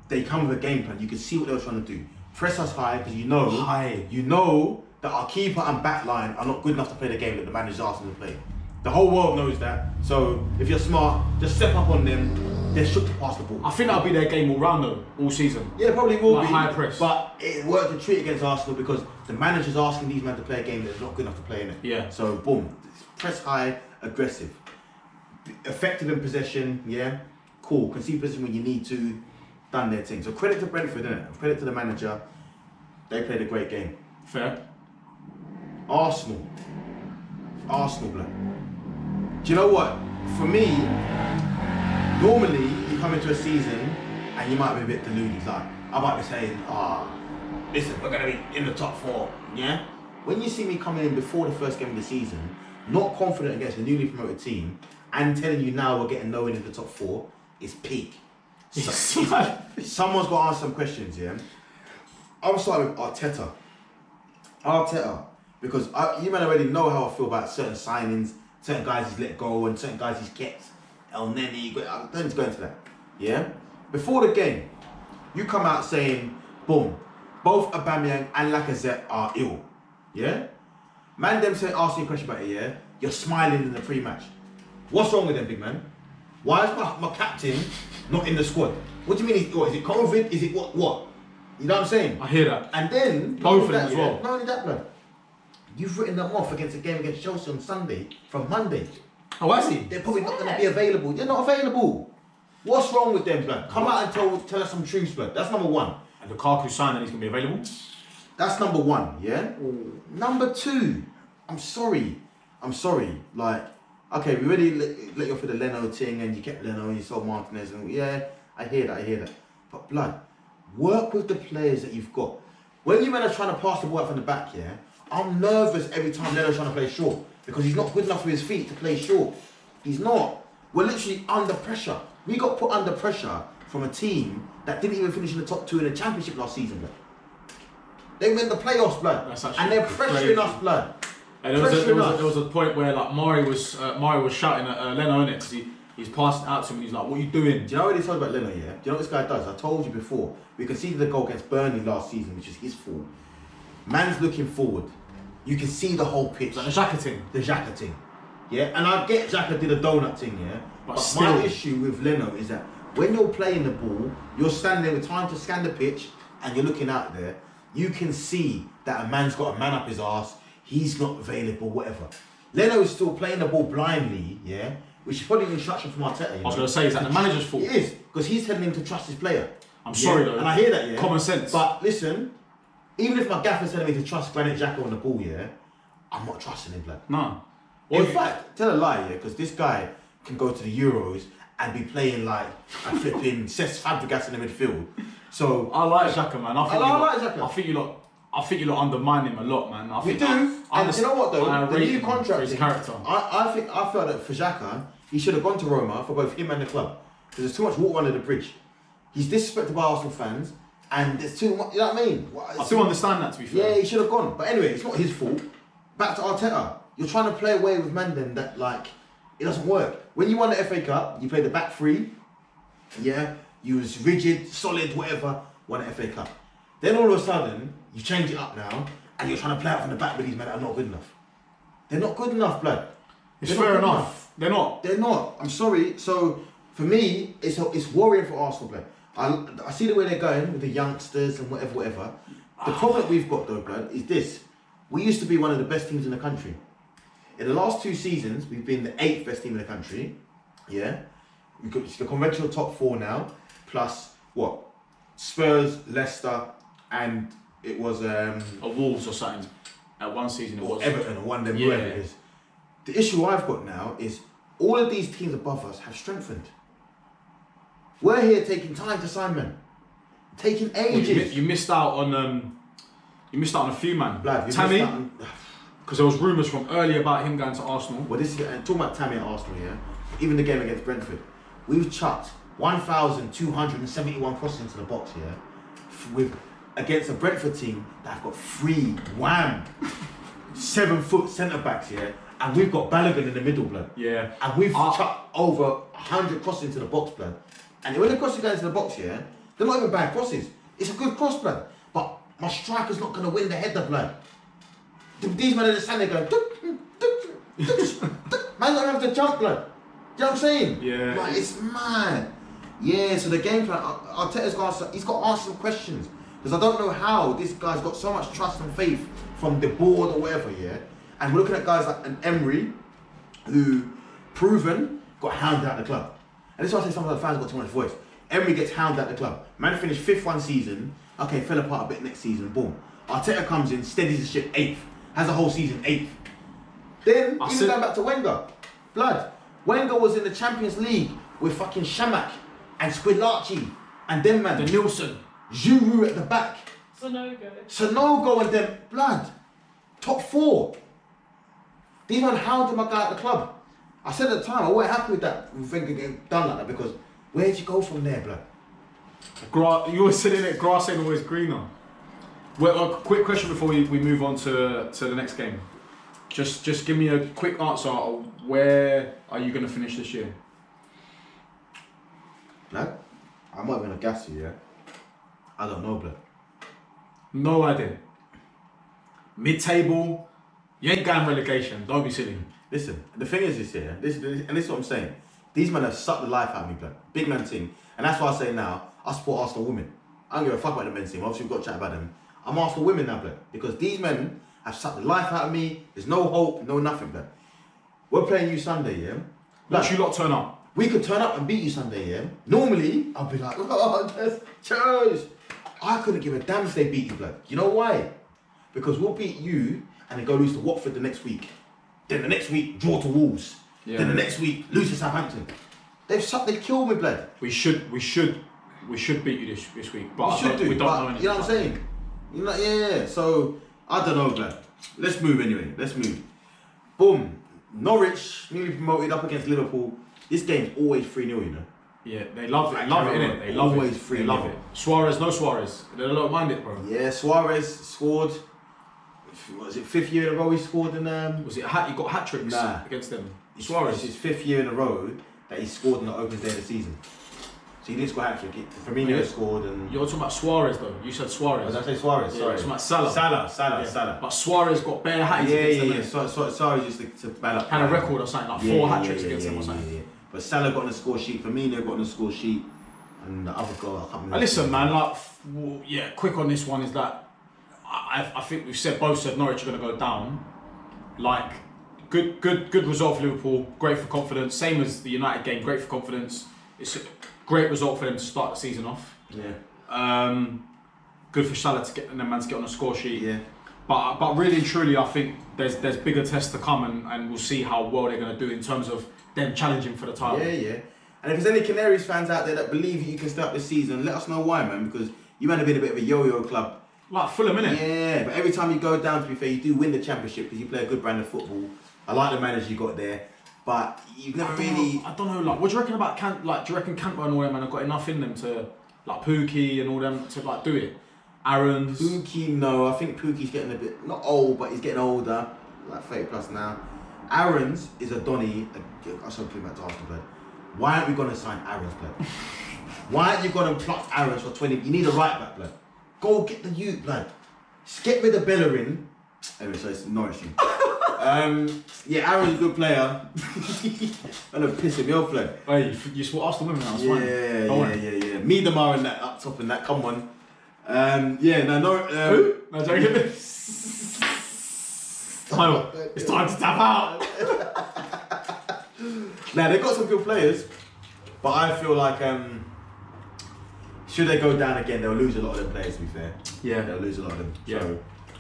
they come with a game plan. You can see what they were trying to do. Press us high, because you know that our keeper and back line are not good enough to play the game that the manager's asking them to play. The whole world knows that. So if you're smart, just step up on them. They're shook to pass the ball. I think that'll be their game all round though, all season. Yeah, probably will be. High press. But it worked a treat against Arsenal because the manager's asking these men to play a game that's not good enough to play in it. Yeah. So boom, press high, aggressive, effective in possession. Yeah, cool. Concede possession when you need to. Done their thing. So credit to Brentford, innit? Credit to the manager. They played a great game. Fair. Arsenal, blood. Do you know what? For me, normally you come into a season and you might be a bit deluded. Like I might be saying, listen, we're gonna be in the top 4. Yeah. When you see me coming in before the first game of the season, not confident against a newly promoted team, and telling you now we're getting nowhere in the top 4, it's peak. Someone's got to answer some questions. Yeah. I'm starting with Arteta. Because you might already know how I feel about certain signings, certain guys he's let go, and certain guys he's kept. El Neni, I don't need to go into that. Yeah? Before the game, you come out saying, boom, both Aubameyang and Lacazette are ill. Yeah? Man, them say, asking a question about it, yeah? You're smiling in the pre-match. What's wrong with them, big man? Why is my captain not in the squad? What do you mean? Is it COVID? Is it what? You know what I'm saying? I hear that. And then... Both of them as well. Not only that, man. You've written them off against a game against Chelsea on Sunday from Monday. Oh, I see. They're probably not going to be available. They're not available. What's wrong with them, blood? Come out and tell us some truths, blood. That's number 1. And Lukaku signed and he's going to be available? That's number 1, yeah? Number 2, I'm sorry. Like, okay, we already let you off with the Leno thing and you kept Leno and you sold Martinez and yeah, I hear that. But blood, work with the players that you've got. When you men are trying to pass the ball out from the back, yeah, I'm nervous every time Leno's trying to play short because he's not good enough with his feet to play short. He's not. We're literally under pressure. We got put under pressure from a team that didn't even finish in the top 2 in the championship last season, blood. They went the playoffs, blood, and they're pressuring us, blood. And there was a point where like Mari was shouting at Leno, innit? Because he's passed it out to him and he's like, what are you doing? Do you know what he told about Leno, yeah? Do you know what this guy does? I told you before, we conceded the goal against Burnley last season, which is his fault. Man's looking forward. You can see the whole pitch. Like the Xhaka thing. Yeah, and I get Xhaka did a donut thing, yeah? But still, my issue with Leno is that when you're playing the ball, you're standing there with time to scan the pitch and you're looking out there, you can see that a man's got a man up his arse, he's not available, whatever. Leno is still playing the ball blindly, yeah? Which is probably an instruction from Arteta. I was going to say, is that the manager's fault? It is, because he's telling him to trust his player. I'm sorry though. And I hear that, yeah? Common sense. But listen, even if my gaffer's telling me to trust Granit Xhaka on the ball, yeah, I'm not trusting him, blood. No. In fact, tell a lie, yeah, because this guy can go to the Euros and be playing like a flipping Cesc Fabregas in the midfield. So I like Xhaka, man. I like Xhaka. I think you lot I think you lot undermine him a lot, man. I We think do, and you know what though? The rate new him for contract. his character. I felt that for Xhaka, he should have gone to Roma for both him and the club. Because there's too much water under the bridge. He's disrespected by Arsenal fans, and there's too much. You know what I mean? I do understand that, to be fair. Yeah, he should have gone. But anyway, it's not his fault. Back to Arteta. You're trying to play away with Mandem that like it doesn't work. When you won the FA Cup, you played the back three. Yeah, you was rigid, solid, whatever. Won the FA Cup. Then all of a sudden, you change it up now, and you're trying to play out from the back with these men that are not good enough. They're not good enough, blood. It's fair enough. They're not. They're not. I'm sorry. So for me, it's worrying for Arsenal, blood. I see the way they're going with the youngsters and whatever. The problem that we've got though, blood, is this. We used to be one of the best teams in the country. In the last 2 seasons, we've been the 8th best team in the country. Yeah. We've got the conventional top 4 now, plus what? Spurs, Leicester, and it was A Wolves or something. At one season it or was. Everton or one of them, whoever it is. The issue I've got now is all of these teams above us have strengthened. We're here taking time to sign men. Taking ages. You missed out on a few, man. Blood, Tammy, because there was rumours from earlier about him going to Arsenal. Well, this is talking about Tammy at Arsenal, yeah. Even the game against Brentford, we've chucked 1,271 crosses into the box, yeah, against a Brentford team that have got 3 7-foot centre backs, yeah, and we've got Balogun in the middle, blood. Yeah. And we've chucked over 100 crosses into the box, blood. And when the crosses go into the box, yeah, they're not even bad crosses. It's a good cross, blood. But my striker's not going to win the header, blood. These men in the stand, they're going, man's not having to jump, blood. You know what I'm saying? Yeah. Like, it's mad. Yeah, so the game plan, Arteta's he's got to answer some questions. Because I don't know how this guy's got so much trust and faith from the board or whatever, yeah? And we're looking at guys like an Emery, who, proven, got hounded out of the club. And this is why I say sometimes the fans got too much voice. Emery gets hounded out of the club. Man finished 5th one season, okay, fell apart a bit next season, boom. Arteta comes in, steadies the ship, 8th. Has the whole season 8th. Then, even going back to Wenger, blood. Wenger was in the Champions League with fucking Shamak and Squillaci and them man. The Nilsson. Giroud at the back. Sonogo and them, blood. Top 4. These men hounded my guy at the club. I said at the time, I wasn't happy with that, with Wenger getting done like that, because where'd you go from there, blood? You always said it, grass ain't always greener. Well, a quick question before we move on to the next game. Just give me a quick answer. Where are you going to finish this year? Blood? I'm not going to gas you, yeah? I don't know, blood. No idea. Mid-table. You ain't going relegation. Don't be silly. Listen, the thing is this here, this is what I'm saying. These men have sucked the life out of me, blood. Big man team. And that's why I say now, I support Arsenal women. I don't give a fuck about the men's team. Obviously, we've got to chat about them. I'm Arsenal women now, blood. Because these men have sucked the life out of me. There's no hope, no nothing, blood. We're playing you Sunday, yeah? Once you lot turn up. We could turn up and beat you Sunday, yeah? Normally, I'll be like, oh, that's chose. I couldn't give a damn if they beat you, blood. You know why? Because we'll beat you and then go lose to Watford the next week. Then the next week, draw to Wolves. Yeah. Then the next week, lose to Southampton. They've killed me, blood. We should beat you this week. But we don't know anything. You know what I'm saying? You know, yeah. So I don't know, blood. Let's move anyway. Let's move. Boom. Norwich newly promoted up against Liverpool. This game's always 3-0, you know. Yeah, they love it. Love it, innit? They love always it. 3-0. They love it. Suarez, no Suarez. They don't mind it, bro. Yeah, Suarez scored. What was it 5th year in a row he scored in? Was it he got hat tricks against them? Suarez. It's his 5th year in a row that he scored on the opening day of the season. So he didn't score a hat trick. Firmino scored and. You're talking about Suarez though. You said Suarez. Did I say Suarez? Yeah, Sorry. you're talking about Salah. Salah. But Suarez got bare hats against them. Yeah. Suarez used to bad up. Had a record or something like 4 hat tricks against them or something. Yeah. But Salah got on the score sheet. Firmino got on the score sheet, and the other goal I can't remember. Listen, man. Like, quick on this one is that I think we've both said Norwich are going to go down. Like, good result for Liverpool. Great for confidence. Same as the United game. Great for confidence. It's a great result for them to start the season off. Yeah. Good for Salah to get on the score sheet. Yeah. But really and truly, I think there's bigger tests to come, and we'll see how well they're going to do in terms of them challenging for the title. Yeah. And if there's any Canaries fans out there that believe you can start this season, let us know why, man. Because you might have been a bit of a yo-yo club Like Fulham, innit? Yeah, but every time you go down, to be fair, you do win the championship because you play a good brand of football. I like the manager you got there, but you've never really. I don't know. Like, what do you reckon about Like, do you reckon Cantwell and all them man have got enough in them to, like Pookie and all them to like do it? Aaron's. Pookie, no. I think Pookie's getting a bit not old, but he's getting older, like 30 plus now. Aaron's is a Donny. I should put him back to Arsenal, blood. Why aren't we gonna sign Aaron's, blood? Why aren't you gonna pluck Aaron's for 20? You need a right back, blood. Go get the youth, blood. Just get rid of Bellerin. Anyway, so it's Norwich. Yeah, Aaron's a good player. I'm gonna piss him off, blood. Hey, you support Arsenal women now? It's fine. Yeah. Miedemar and that up top and that. Come on. Who? No, joking. It's time to tap out. Now they've got some good players, but I feel like should they go down again, they'll lose a lot of their players. To be fair, Yeah. they'll lose a lot of them. Yeah. So,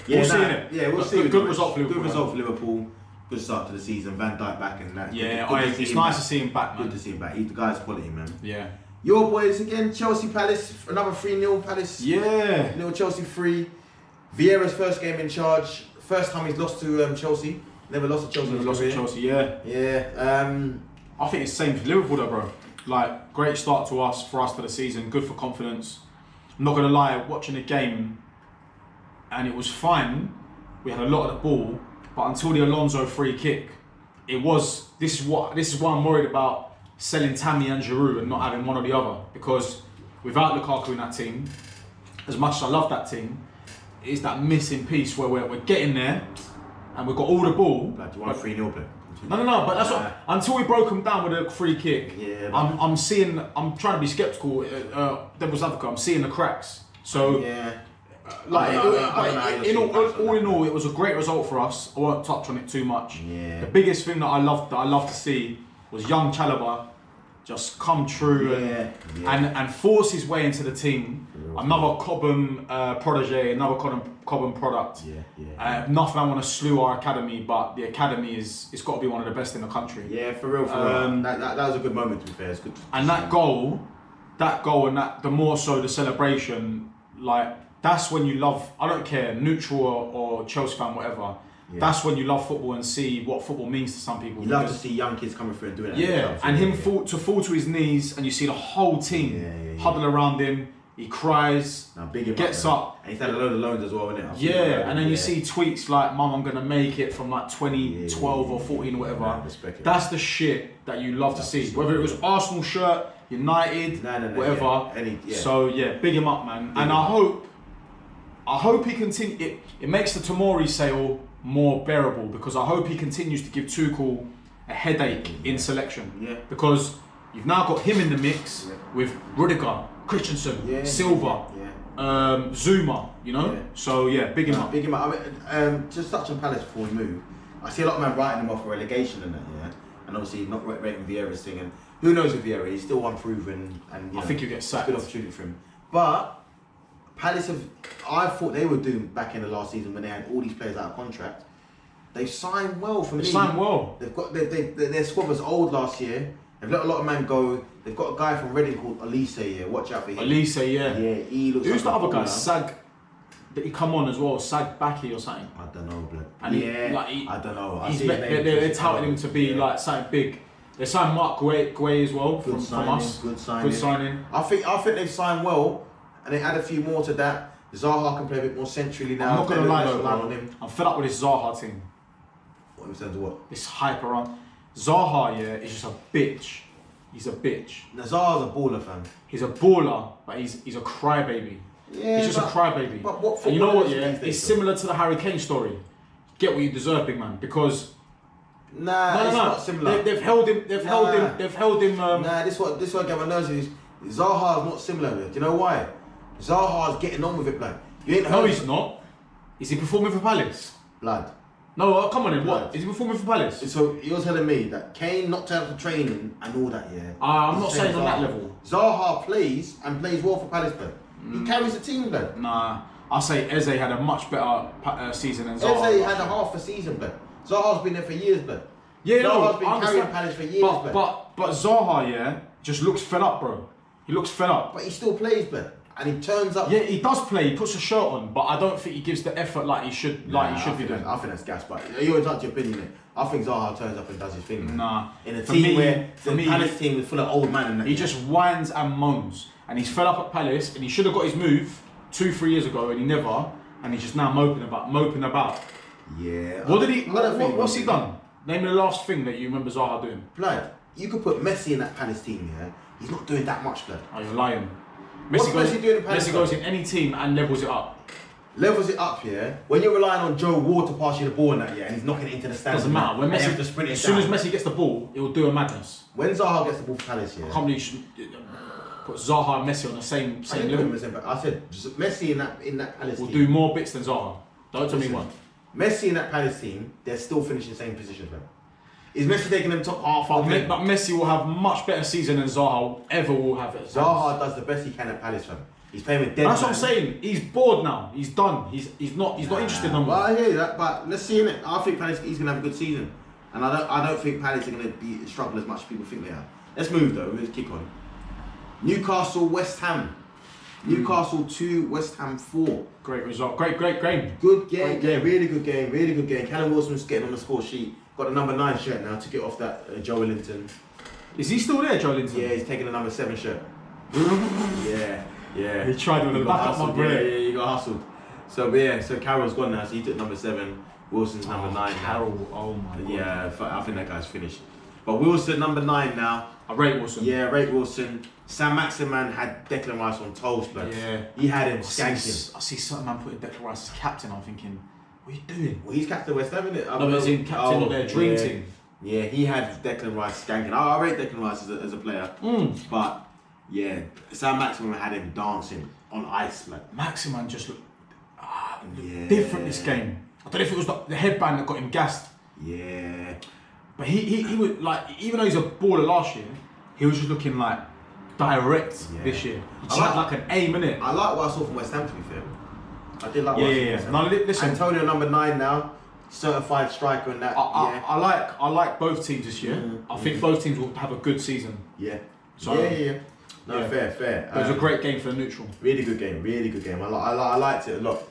We'll see, innit? Yeah, we'll see. Good result for Liverpool. Good result for Liverpool. Good start to the season. Van Dijk back and that. Yeah, Good to see it's him nice back. to see him back, man. Good to see him back. The guy's quality, man. Yeah. Your boys again, Chelsea Palace, another 3-0 Palace. Yeah. Little Chelsea 3. Vieira's first game in charge. First time he's lost to Chelsea. Never lost to Chelsea. Never lost to Chelsea, yeah. Yeah. I think it's the same for Liverpool though, bro. Like, great start for us to the season, good for confidence. I'm not gonna lie, watching the game, and it was fine. We had a lot of the ball, but until the Alonso free kick, this is why I'm worried about selling Tammy and Giroud and not having one or the other. Because without Lukaku in that team, as much as I love that team, it's that missing piece where we're getting there and we've got all the ball. Like, do you want a 3-0 play? No, but that's what, until we broke them down with a free kick, Yeah, I'm trying to be skeptical, devil's advocate, I'm seeing the cracks. So, yeah. like, I don't know how you're seeing cracks on all in that. all, it was a great result for us. I won't touch on it too much. Yeah. The biggest thing that I love to see was young Chalobah just come true and force his way into the team. Another Cobham protege, another Cobham product. Nothing I want to slew our academy, but the academy it's got to be one of the best in the country. Yeah, for real. That was a good moment, to be fair. It's good. And that goal and the more so the celebration, like, that's when you love, I don't care, neutral or Chelsea fan, whatever. Yeah. That's when you love football and see what football means to some people. You love to see young kids coming through and doing that. Yeah, and him fall to his knees, and you see the whole team huddle around him. He cries, gets up. And he's had a load of loans as well, isn't it? Yeah, and then you see tweets like, "Mum, I'm gonna make it," from like 2012 or 14 or whatever. That's the shit that you love to see. Whether it was Arsenal shirt, United, whatever. So yeah, big him up, man. And I hope he continue. It makes the Tomori sale more bearable because I hope he continues to give Tuchel a headache in selection. Yeah. Because you've now got him in the mix with Rudiger, Christensen, Silva, Zuma. You know. Yeah. So yeah, big him up. Big him up. I mean, just touch on Palace before we move. I see a lot of men writing them off for relegation and that. Yeah. And obviously not rating Vieira's thing. And who knows with Vieira? He's still unproven. And I think he'll get sacked. Good opportunity for him. But Palace I thought they were doing back in the last season when they had all these players out of contract. They've signed well for me. They've signed well. They've got their squad was old last year. They've let a lot of men go. They've got a guy from Reading called Elise here. Watch out for him. Elise, yeah. Yeah, he looks. Who's like the other guy? Sag. Did he come on as well? Sag Baki or something? I don't know, blood. And I don't know. They're touting him to be like something big. They signed Mark Guay as well from us. Good signing. Good signing. I think they've signed well, and they add a few more to that. Zaha can play a bit more centrally now. I'm not gonna lie though, on him. I'm fed up with this Zaha thing. What in terms of what? This hype around Zaha, is just a bitch. He's a bitch. Now, Zaha's a baller, fam. He's a baller, but he's a crybaby. Yeah, he's just a crybaby. But what and you know what? Yeah, it's similar to the Harry Kane story. Get what you deserve, big man. Because it's not similar. They've held him. They've held him. This what get my nerves is. Zaha's not similar. Do you know why? Zaha's getting on with it, blood. No, he's not. Is he performing for Palace? Blood. No, come on then. What? Is he performing for Palace? So you're telling me that Kane not turned up for training and all that, yeah? I'm not saying on that level. Zaha plays and plays well for Palace, blood. He carries the team, blood. Nah, I say Eze had a much better season than Zaha. Eze had a half a season, blood. Zaha's been there for years, blood. Yeah, Zaha's been carrying Palace for years, but Zaha, just looks fed up, bro. He looks fed up. But he still plays, blood. and he turns up. Yeah, he does play. He puts a shirt on, but I don't think he gives the effort like he should. He should be doing. I think that's gas. But you always like your opinion. Mate. I think Zaha turns up and does his thing. Man. Nah. In a team where the Palace team was full of old man and that. He just whines and moans, and he's fed up at Palace, and he should have got his move 2-3 years ago, and he never. And he's just now moping about. Yeah. What did he? What's he done? Name me the last thing that you remember Zaha doing. Blood. You could put Messi in that Palace team. Yeah. He's not doing that much, blood. Oh, you're lying. What's Messi doing in Palace? Messi goes in any team and levels it up. Levels it up, yeah. When you're relying on Joe Ward to pass you the ball and that, yeah, and he's knocking it into the stands. Doesn't matter. When Messi, as soon as Messi Messi gets the ball, it will do a madness. when Zaha gets the ball for Palace, yeah. I can't believe you should put Zaha and Messi on the same level. I said just Messi in that Palace Will team do more bits than Zaha. Don't tell me what. Messi in that Palace team, they're still finishing the same positions, man. Is Messi taking them top half? But Messi will have much better season than Zaha ever will have at Zaha does the best he can at Palace, fam. He's playing with dead. That's what I'm saying. He's bored now. He's done. He's not interested no more. Well, I hear that, but let's see in it. I think Palace he's gonna have a good season, and I don't think Palace are gonna be struggle as much as people think they are. Let's move though. Let's kick on. Newcastle, West Ham. Newcastle 2, West Ham 4. Great result. Great game. Good game. Yeah, really good game. Really good game. Callum Wilson's getting on the score sheet. Got the number 9 shirt now. Took it off that Joe Linton. Is he still there, Joe Linton? Yeah, he's taking the number 7 shirt. Yeah. He tried with the back up my brain. Yeah, he got hustled. So Carroll's gone now. So he took number 7. Wilson's number 9 Carroll, now. oh my god. Yeah, I think that guy's finished. But Wilson number 9 now. I rate Wilson. Yeah, rate Wilson. Sam Maximan had Declan Rice on toast, but yeah, he had him skanking. I see certain man putting Declan Rice as captain. I'm thinking, what are you doing? Well, he's captain West Ham, isn't it? No, he's in captain of their dream team. Yeah, he had Declan Rice skanking. I rate Declan Rice as a player, but yeah, Sam Maximan had him dancing on ice, man. Maximan just looked different this game. I don't know if it was the headband that got him gassed. Yeah. But he was like, even though he's a baller last year, he was just looking like direct this year. He just had like an aim in it. I like what I saw from West Ham, to be fair. I did like what I saw from West Ham. No, listen, Antonio number 9 now, certified striker and that. I like both teams this year. I think both teams will have a good season. Yeah. So, No, fair. It was a great game for the neutral. Really good game. I liked it a lot.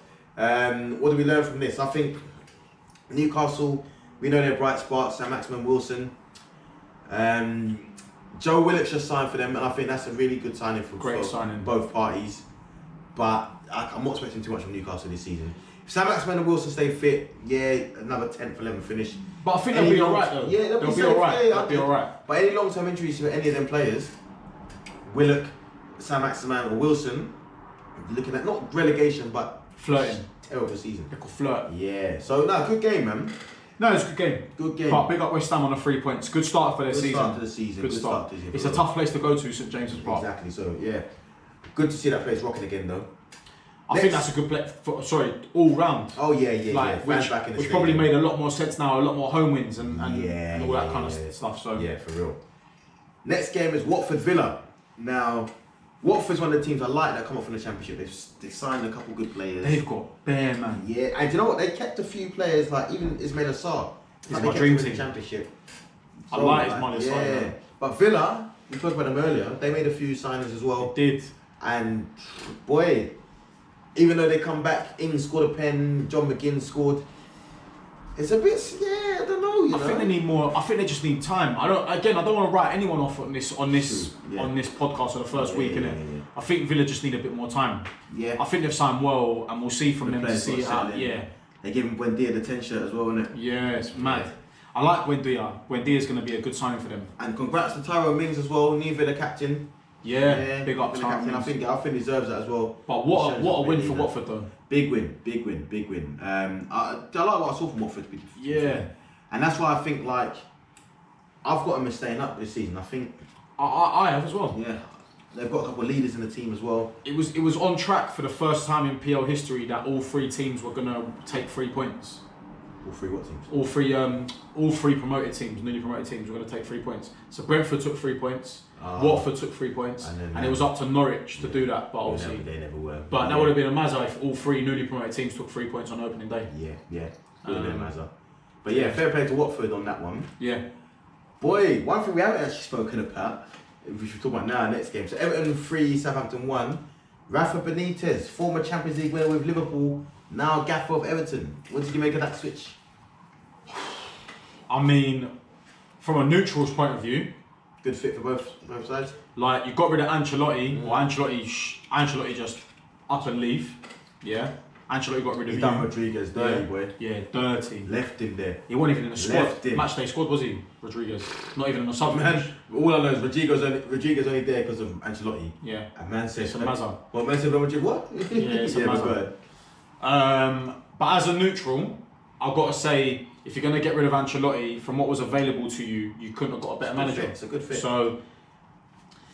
What did we learn from this? I think Newcastle, we know their bright spots. Sam Maximan, Wilson. Joe Willock's just signed for them, and I think that's a really good signing for both parties. But I'm not expecting too much from Newcastle this season. If Sam Maximan and Wilson stay fit, another 10th, 11th finish. But I think they'll be alright though. Yeah, they'll be alright. They'll be alright. But any long-term injuries for any of them players, Willock, Sam Maximan or Wilson, looking at not relegation but flirting. Terrible season. They could flirt. Yeah. So good game, man. No, it's a good game. Good game. But big up West Ham on the 3 points. Good start for their season. Good start to the season. Good start. It's a tough place to go to, St James's Park. Exactly. So good to see that place rocking again though. I think that's a good play. All round. Oh yeah. Which probably made a lot more sense now. A lot more home wins and all that kind of stuff. So yeah, for real. Next game is Watford Villa. Now, Watford's one of the teams I like that come up from the Championship. They've signed a couple good players. They've got bare man. Yeah, and do you know what? They kept a few players like even Ismail Assar. He's my dream team. The Championship. I like Ismail Assar. Yeah, but Villa, we spoke about them earlier. They made a few signings as well. They did. And boy, even though they come back, Ings scored a pen, John McGinn scored. It's a bit, I don't know. I think they need more. I think they just need time. I don't want to write anyone off on this podcast for the first week, innit? Yeah. I think Villa just need a bit more time. Yeah. I think they've signed well, and we'll see from them to see how. Yeah. They give him Buendia the 10 shirt as well, innit? Yeah, it's mad. Yeah. I like Buendia. Buendia's going to be a good signing for them. And congrats to Tyrone Mings as well, new Villa captain. Yeah, big up Tyrone Mings. I think he deserves that as well. But what a win for Watford though. Big win. I like what I saw from Watford. Yeah. And that's why I think I've got them staying up this season. I think I have as well. Yeah. They've got a couple of leaders in the team as well. It was on track for the first time in PL history that all 3 teams were gonna take 3 points. All 3 what teams? All three promoted teams, newly promoted teams, were gonna take 3 points. So Brentford took 3 points. Watford took 3 points, and it was up to Norwich to do that. But obviously, they never were. But that would have been a mazza if all 3 newly promoted teams took 3 points on opening day. Yeah, would have been a mazza. But yeah, fair play to Watford on that one. Yeah. Boy, one thing we haven't actually spoken about, we should talk about now, next game. So Everton 3, Southampton 1. Rafa Benitez, former Champions League winner with Liverpool, now gaffer of Everton. What did you make of that switch? I mean, from a neutral's point of view, Good fit for both sides. like you got rid of Ancelotti, or Ancelotti just up and leave. Yeah, Ancelotti got rid of He you. done Rodriguez dirty, Yeah. boy. Yeah, dirty. Left him there. He wasn't even in the squad. Left him. Matchday squad, was he? Rodriguez. Not even in the sub. Man, all I know is Rodriguez only there because of Ancelotti. Yeah. And man said, It's a Mazza. Well, man said, what? Yeah, it's a but Mazza. go ahead. But as a neutral, I've got to say, if you're going to get rid of Ancelotti, from what was available to you, you couldn't have got a better manager. It's a good fit. So,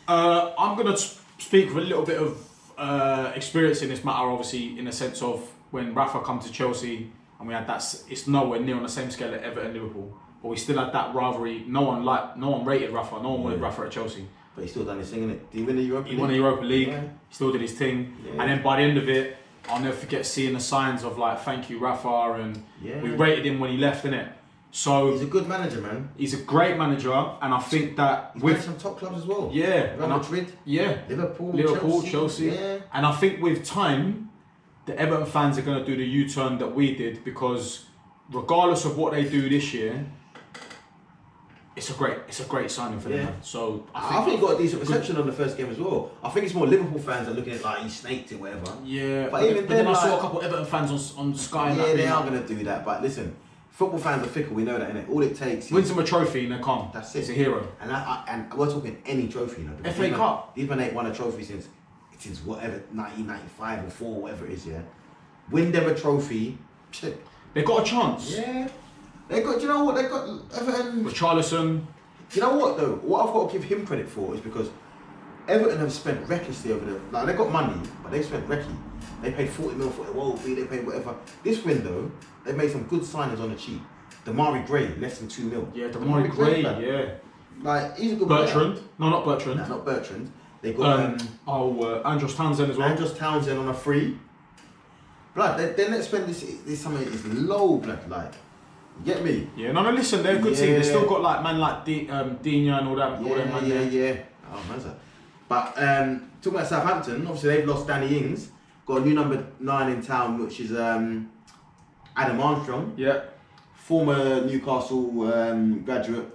I'm going to speak with a little bit of experience in this matter, obviously, in the sense of when Rafa come to Chelsea, and we had that, it's nowhere near on the same scale at Everton and Liverpool, but we still had that rivalry. No one rated Rafa, no one wanted Rafa at Chelsea. But he still done his thing, innit? Did he win the Europa League? He won the Europa League, Yeah. he still did his thing, Yeah. and then by the end of it, I'll never forget seeing the signs of like, thank you Rafa, and Yeah. we rated him when he left, innit? So He's a good manager, man. he's a great manager, and I think that He's with managed some top clubs as well. yeah, Real and I- Madrid, yeah, Liverpool, Chelsea, Yeah. and I think with time, the Everton fans are going to do the U-turn that we did, because regardless of what they do this year, it's a great signing for them. Yeah. Man. So I think he got a decent reception on the first game as well. I think it's more Liverpool fans that are looking at it like he snaked it, whatever. yeah, But but, even then I then, saw like- a couple of Everton fans on Sky. and Yeah, that they being are like, going to do that. But listen, football fans are fickle. We know that, innit? All it takes wins is... him a trophy and they're calm. That's it. He's a hero. And we're talking any trophy, you know. because FA these man- Cup. These men ain't won a trophy since whatever, 1995 or 4, whatever it is, yeah. Win them a trophy. Shit. They got a chance. Yeah. They got, do you know what? They got Everton... Richarlison. You know what though? What I've got to give him credit for is because Everton have spent recklessly over the... Like, they got money, but they've spent recklessly. They paid 40 mil for the World Fee, they paid whatever. This window, they've made some good signings on the cheap. Damari Gray, less than 2 mil. Yeah, Damari Gray, man. yeah. Like, he's a good player. Bertrand. No, not Bertrand. No, not Bertrand. They got Andros Townsend as well. Andros Townsend on a free. Blood, they let's spend this summer is low, blood, like. You get me? Yeah, no, listen, they're a good team. They still got like man like Dina and all that. all them man there. Yeah. Oh, man's that. But talking about Southampton, obviously they've lost Danny Ings. Got a new number 9 in town, which is Adam Armstrong, Yeah. former Newcastle graduate,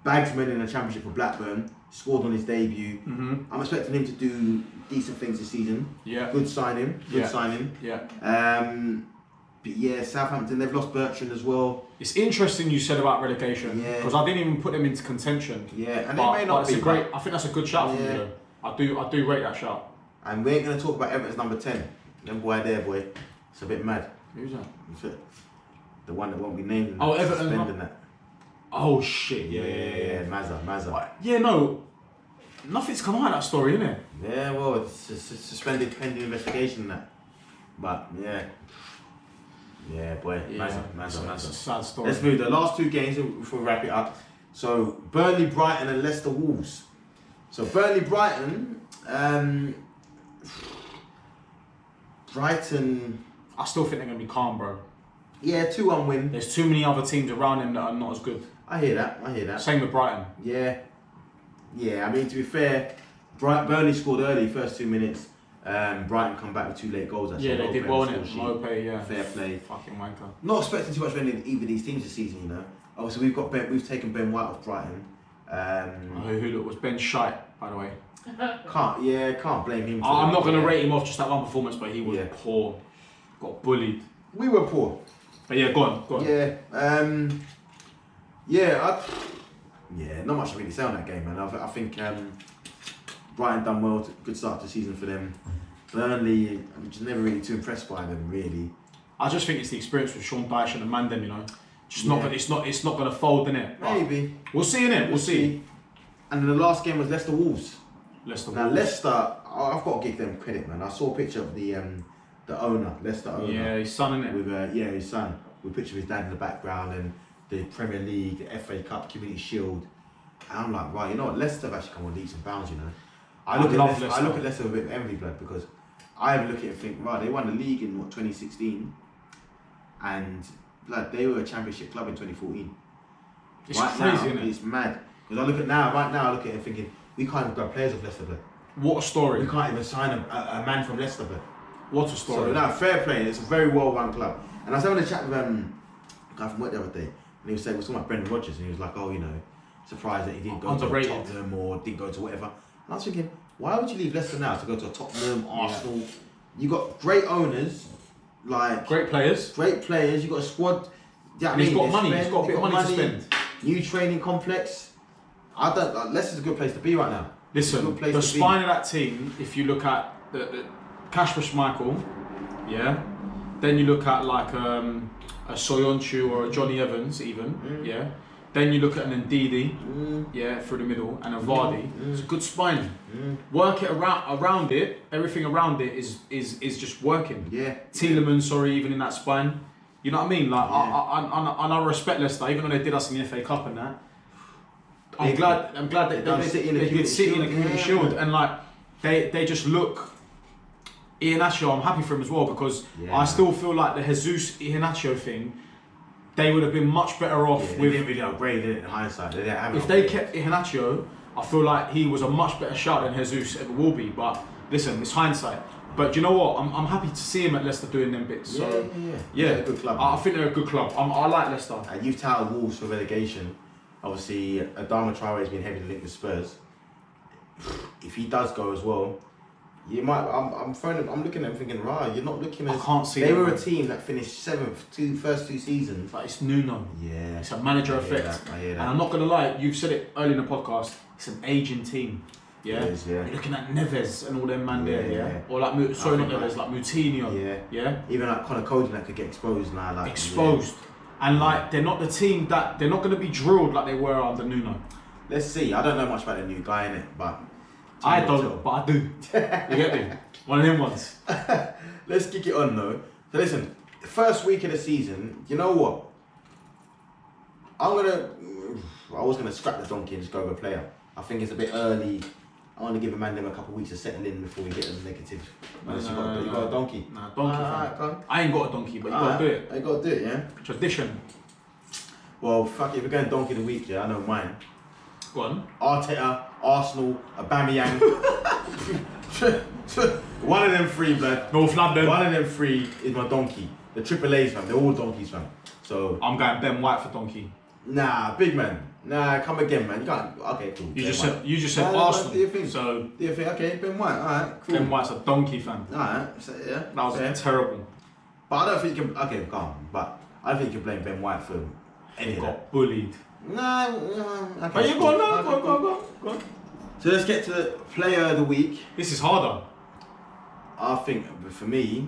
bagsman in the Championship for Blackburn. Scored on his debut. Mhm. I'm expecting him to do decent things this season. Yeah. Good signing. Good Yeah. signing. Yeah. But yeah, Southampton, they've lost Bertrand as well. It's interesting you said about relegation, Yeah. because I didn't even put them into contention. Yeah, and But, they may not it's be. a great. I think that's a good shout from Yeah. you. Though. I do rate that shout. And we ain't going to talk about Everton's number 10. Them boy there, boy. It's a bit mad. Who's that? It's it. The one that won't be named. Oh, Everton, Suspending huh? that. Oh shit! Yeah. Yeah, Mazza. Yeah, no. Nothing's come out of that story, innit? Yeah, well, it's suspended pending investigation and that. But, yeah. Yeah, boy. It's a Mazza. sad story. Let's move the last 2 games before we wrap it up. So, Burnley, Brighton and Leicester Wolves. So, Burnley, Brighton... Brighton... I still think they're gonna be calm, bro. Yeah, 2-1 win. There's too many other teams around them that are not as good. I hear that. Same with Brighton. Yeah. Yeah, I mean, to be fair, Burnley scored early, first 2 minutes. Brighton come back with 2 late goals. Actually. Yeah, they did Mope well on in the it. score sheet. Mope, yeah. Fair play. Fucking wanker. Not expecting too much from either of these teams this season, you know. Obviously, we've taken Ben White off Brighton. Who was Ben Shite, by the way. Can't blame him. I'm not gonna rate him off just that one performance, but he was Yeah. poor. Got bullied. We were poor. But yeah, go on. Yeah, not much to really say on that game, man. I think Brighton done well. Good start to the season for them. Burnley, I'm just never really too impressed by them, really. I just think it's the experience with Sean Dyche and the Mandem, you know. Just Yeah. not gonna, it's not gonna fold, innit? But Maybe. we'll see, innit? We'll see. And then the last game was Leicester Wolves. Leicester Now Wolves. Leicester, I've got to give them credit, man. I saw a picture of the owner, Leicester owner. Yeah, his son, innit? With his son, with a picture of his dad in the background and the Premier League, the FA Cup, Community Shield. And I'm like, right, you know what? Leicester have actually come on leaps and bounds, you know. I look at Leicester with a bit of envy, blood, because I look at it and think, right, they won the league in 2016, and blood, they were a championship club in 2014. It's right crazy, now, innit? it's mad. Because I look at it thinking, we can't even grab players off Leicester, blood. What a story. You can't even sign a man from Leicester, but. What a story. So, no, fair play. It's a very well-run club. And I was having a chat with a guy from work the other day, and he was saying, we're talking about Brendan Rodgers, and he was like, oh, you know, surprised that he didn't go to Tottenham or didn't go to whatever. And I was thinking, why would you leave Leicester now to go to a Tottenham, Arsenal? Yeah. You got great owners, like great players. You got a squad. Yeah, and he's got money. He's got a bit of money to spend. New training complex. Leicester's a good place to be right now. Listen, the spine of that team. If you look at the Kasper Schmeichel, yeah. Then you look at like a Soyuncu or a Johnny Evans, even, yeah. Then you look at an Ndidi, yeah, through the middle, and a Vardy. It's a good spine. Work it around it. Everything around it is just working. Yeah. Tielemans, sorry, even in that spine. You know what I mean? Like I respect Leicester, even though they did us in the FA Cup and that. I'm glad that they did City in the Community Shield, and like they just look. Iheanacho, I'm happy for him as well, because I still feel like the Jesus Iheanacho thing, they would have been much better off with. They didn't really upgrade it in hindsight. If they kept Iheanacho, I feel like he was a much better shout than Jesus ever will be. But listen, it's hindsight. But do you know what? I'm happy to see him at Leicester doing them bits. So yeah, a good club. I think they're a good club. I like Leicester. And you've touted Wolves for relegation. Obviously, Adama Traore has been heavily linked with Spurs. If he does go as well, you might. I'm looking at him thinking, right, you're not looking as. I can't see. They were a team that finished seventh first two seasons. But it's Nuno. Yeah. It's a manager effect. I hear that. And I'm not gonna lie, you've said it earlier in the podcast. It's an aging team. Yeah. It is, yeah. You're looking at Neves and all them man there. Yeah. Or like not Neves, like Moutinho. Yeah. Even like Conor Cody that could get exposed now. Like exposed. And like they're not the team that they're not gonna be drilled like they were under Nuno. Let's see. I don't know much about the new guy in it, but. I don't, but I do. You get me? One of them ones. Let's kick it on though. So listen, first week of the season, you know what? I was gonna scrap the donkey and just go with a player. I think it's a bit early. I want to give a man them a couple of weeks to settle in before we get them negative. You got a donkey. Nah, donkey. I ain't got a donkey, but you gotta do it. I gotta do it, yeah. Tradition. Well, fuck it. If we're going donkey of the week, yeah, I know mine. Go on. Arteta, Arsenal, Aubameyang. One of them three, blood. North London. One of them three is my donkey. The Triple A's, fam. They're all donkeys, fam. So I'm going Ben White for donkey. Nah, big man. Nah, come again, man. You can't. Okay, cool. You just said Arsenal. Do you think? So do you think? Okay, Ben White. All right, cool. Ben White's a donkey fan. All right, so, yeah. That was terrible. But I don't think you can. Okay, calm. But I don't think you can blame Ben White for any of that. Got bullied. Nah, okay. But you go on. So let's get to the player of the week. This is harder. I think for me,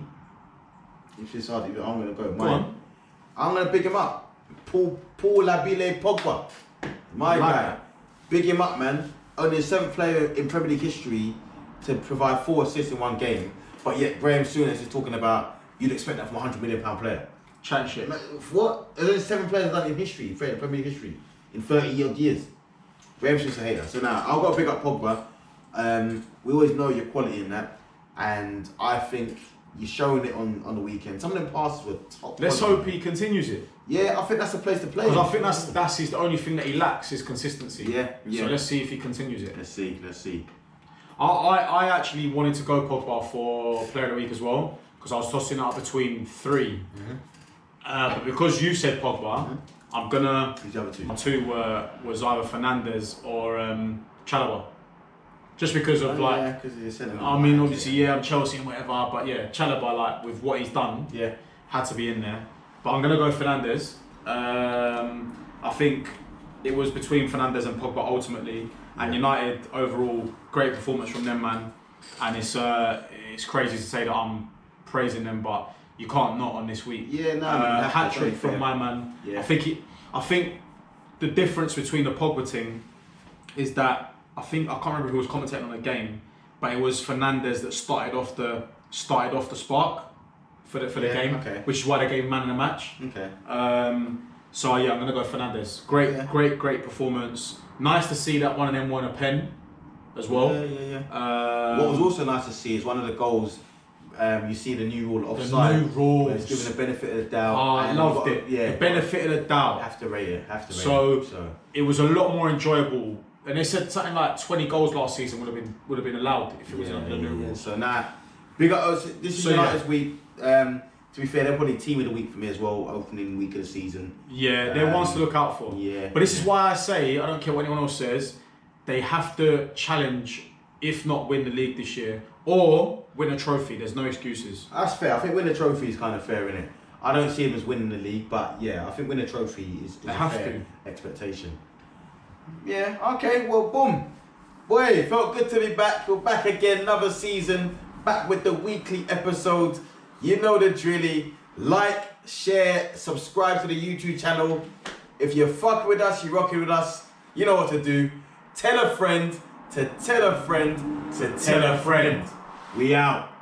if it's hard, I'm gonna go with mine. Go on. I'm gonna big him up. Paul Labile Pogba, my guy. Big him up, man. Only the 7th player in Premier League history to provide 4 assists in one game. But yet Graham Souness is talking about you'd expect that from a £100 million player. Chat shit. What? There's only 7 players done in history, in Premier League history, in 30 odd years. Graham Souness a hater. So now I've got to big up Pogba. We always know your quality in that, and I think you're showing it on the weekend. Some of them passes were top. Let's hope he continues it. Yeah, I think that's the place to play. Because I think that's the only thing that he lacks is consistency. Yeah. So let's see if he continues it. Let's see. I actually wanted to go Pogba for player of the week as well, because I was tossing up between 3. But because you said Pogba, I'm gonna. Who's the other 2? My 2 was either Fernandes or Chalobah. Just because of I mean, obviously, I'm Chelsea and whatever, but yeah, Chalobah, like with what he's done, had to be in there. But I'm gonna go Fernandes. I think it was between Fernandes and Pogba ultimately, and United overall great performance from them, man. And it's crazy to say that I'm praising them, but you can't not on this week. Yeah, no. Hat trick from my man. Yeah. I think the difference between the Pogba thing is that. I can't remember who was commentating on the game, but it was Fernandes that started off the spark for the game, which is why they gave man in the match. Okay. So yeah, I'm gonna go Fernandes. Great performance. Nice to see that one of them won a pen, as well. Yeah. What was also nice to see is one of the goals. You see the new rule offside. The new rules. Where it's given the benefit of the doubt. Oh, I loved it. Yeah. The benefit of the doubt. Have to rate it. So it was a lot more enjoyable And they said something like 20 goals last season would have been allowed if it was under the new rules. So now, big up. This is United's week. To be fair, they're probably team of the week for me as well. Opening week of the season. Yeah, they're ones to look out for. Yeah. But this is why I say I don't care what anyone else says. They have to challenge, if not win the league this year, or win a trophy. There's no excuses. That's fair. I think winning the trophy is kind of fair, innit? I don't see him as winning the league, but yeah, I think winning a trophy is a fair expectation. Yeah, okay, well, boom. Boy, it felt good to be back. We're back again, another season, back with the weekly episodes. You know the drilly. Like, share, subscribe to the YouTube channel. If you're fucking with us, you're rocking with us, you know what to do. Tell a friend to tell a friend to tell a friend. We out.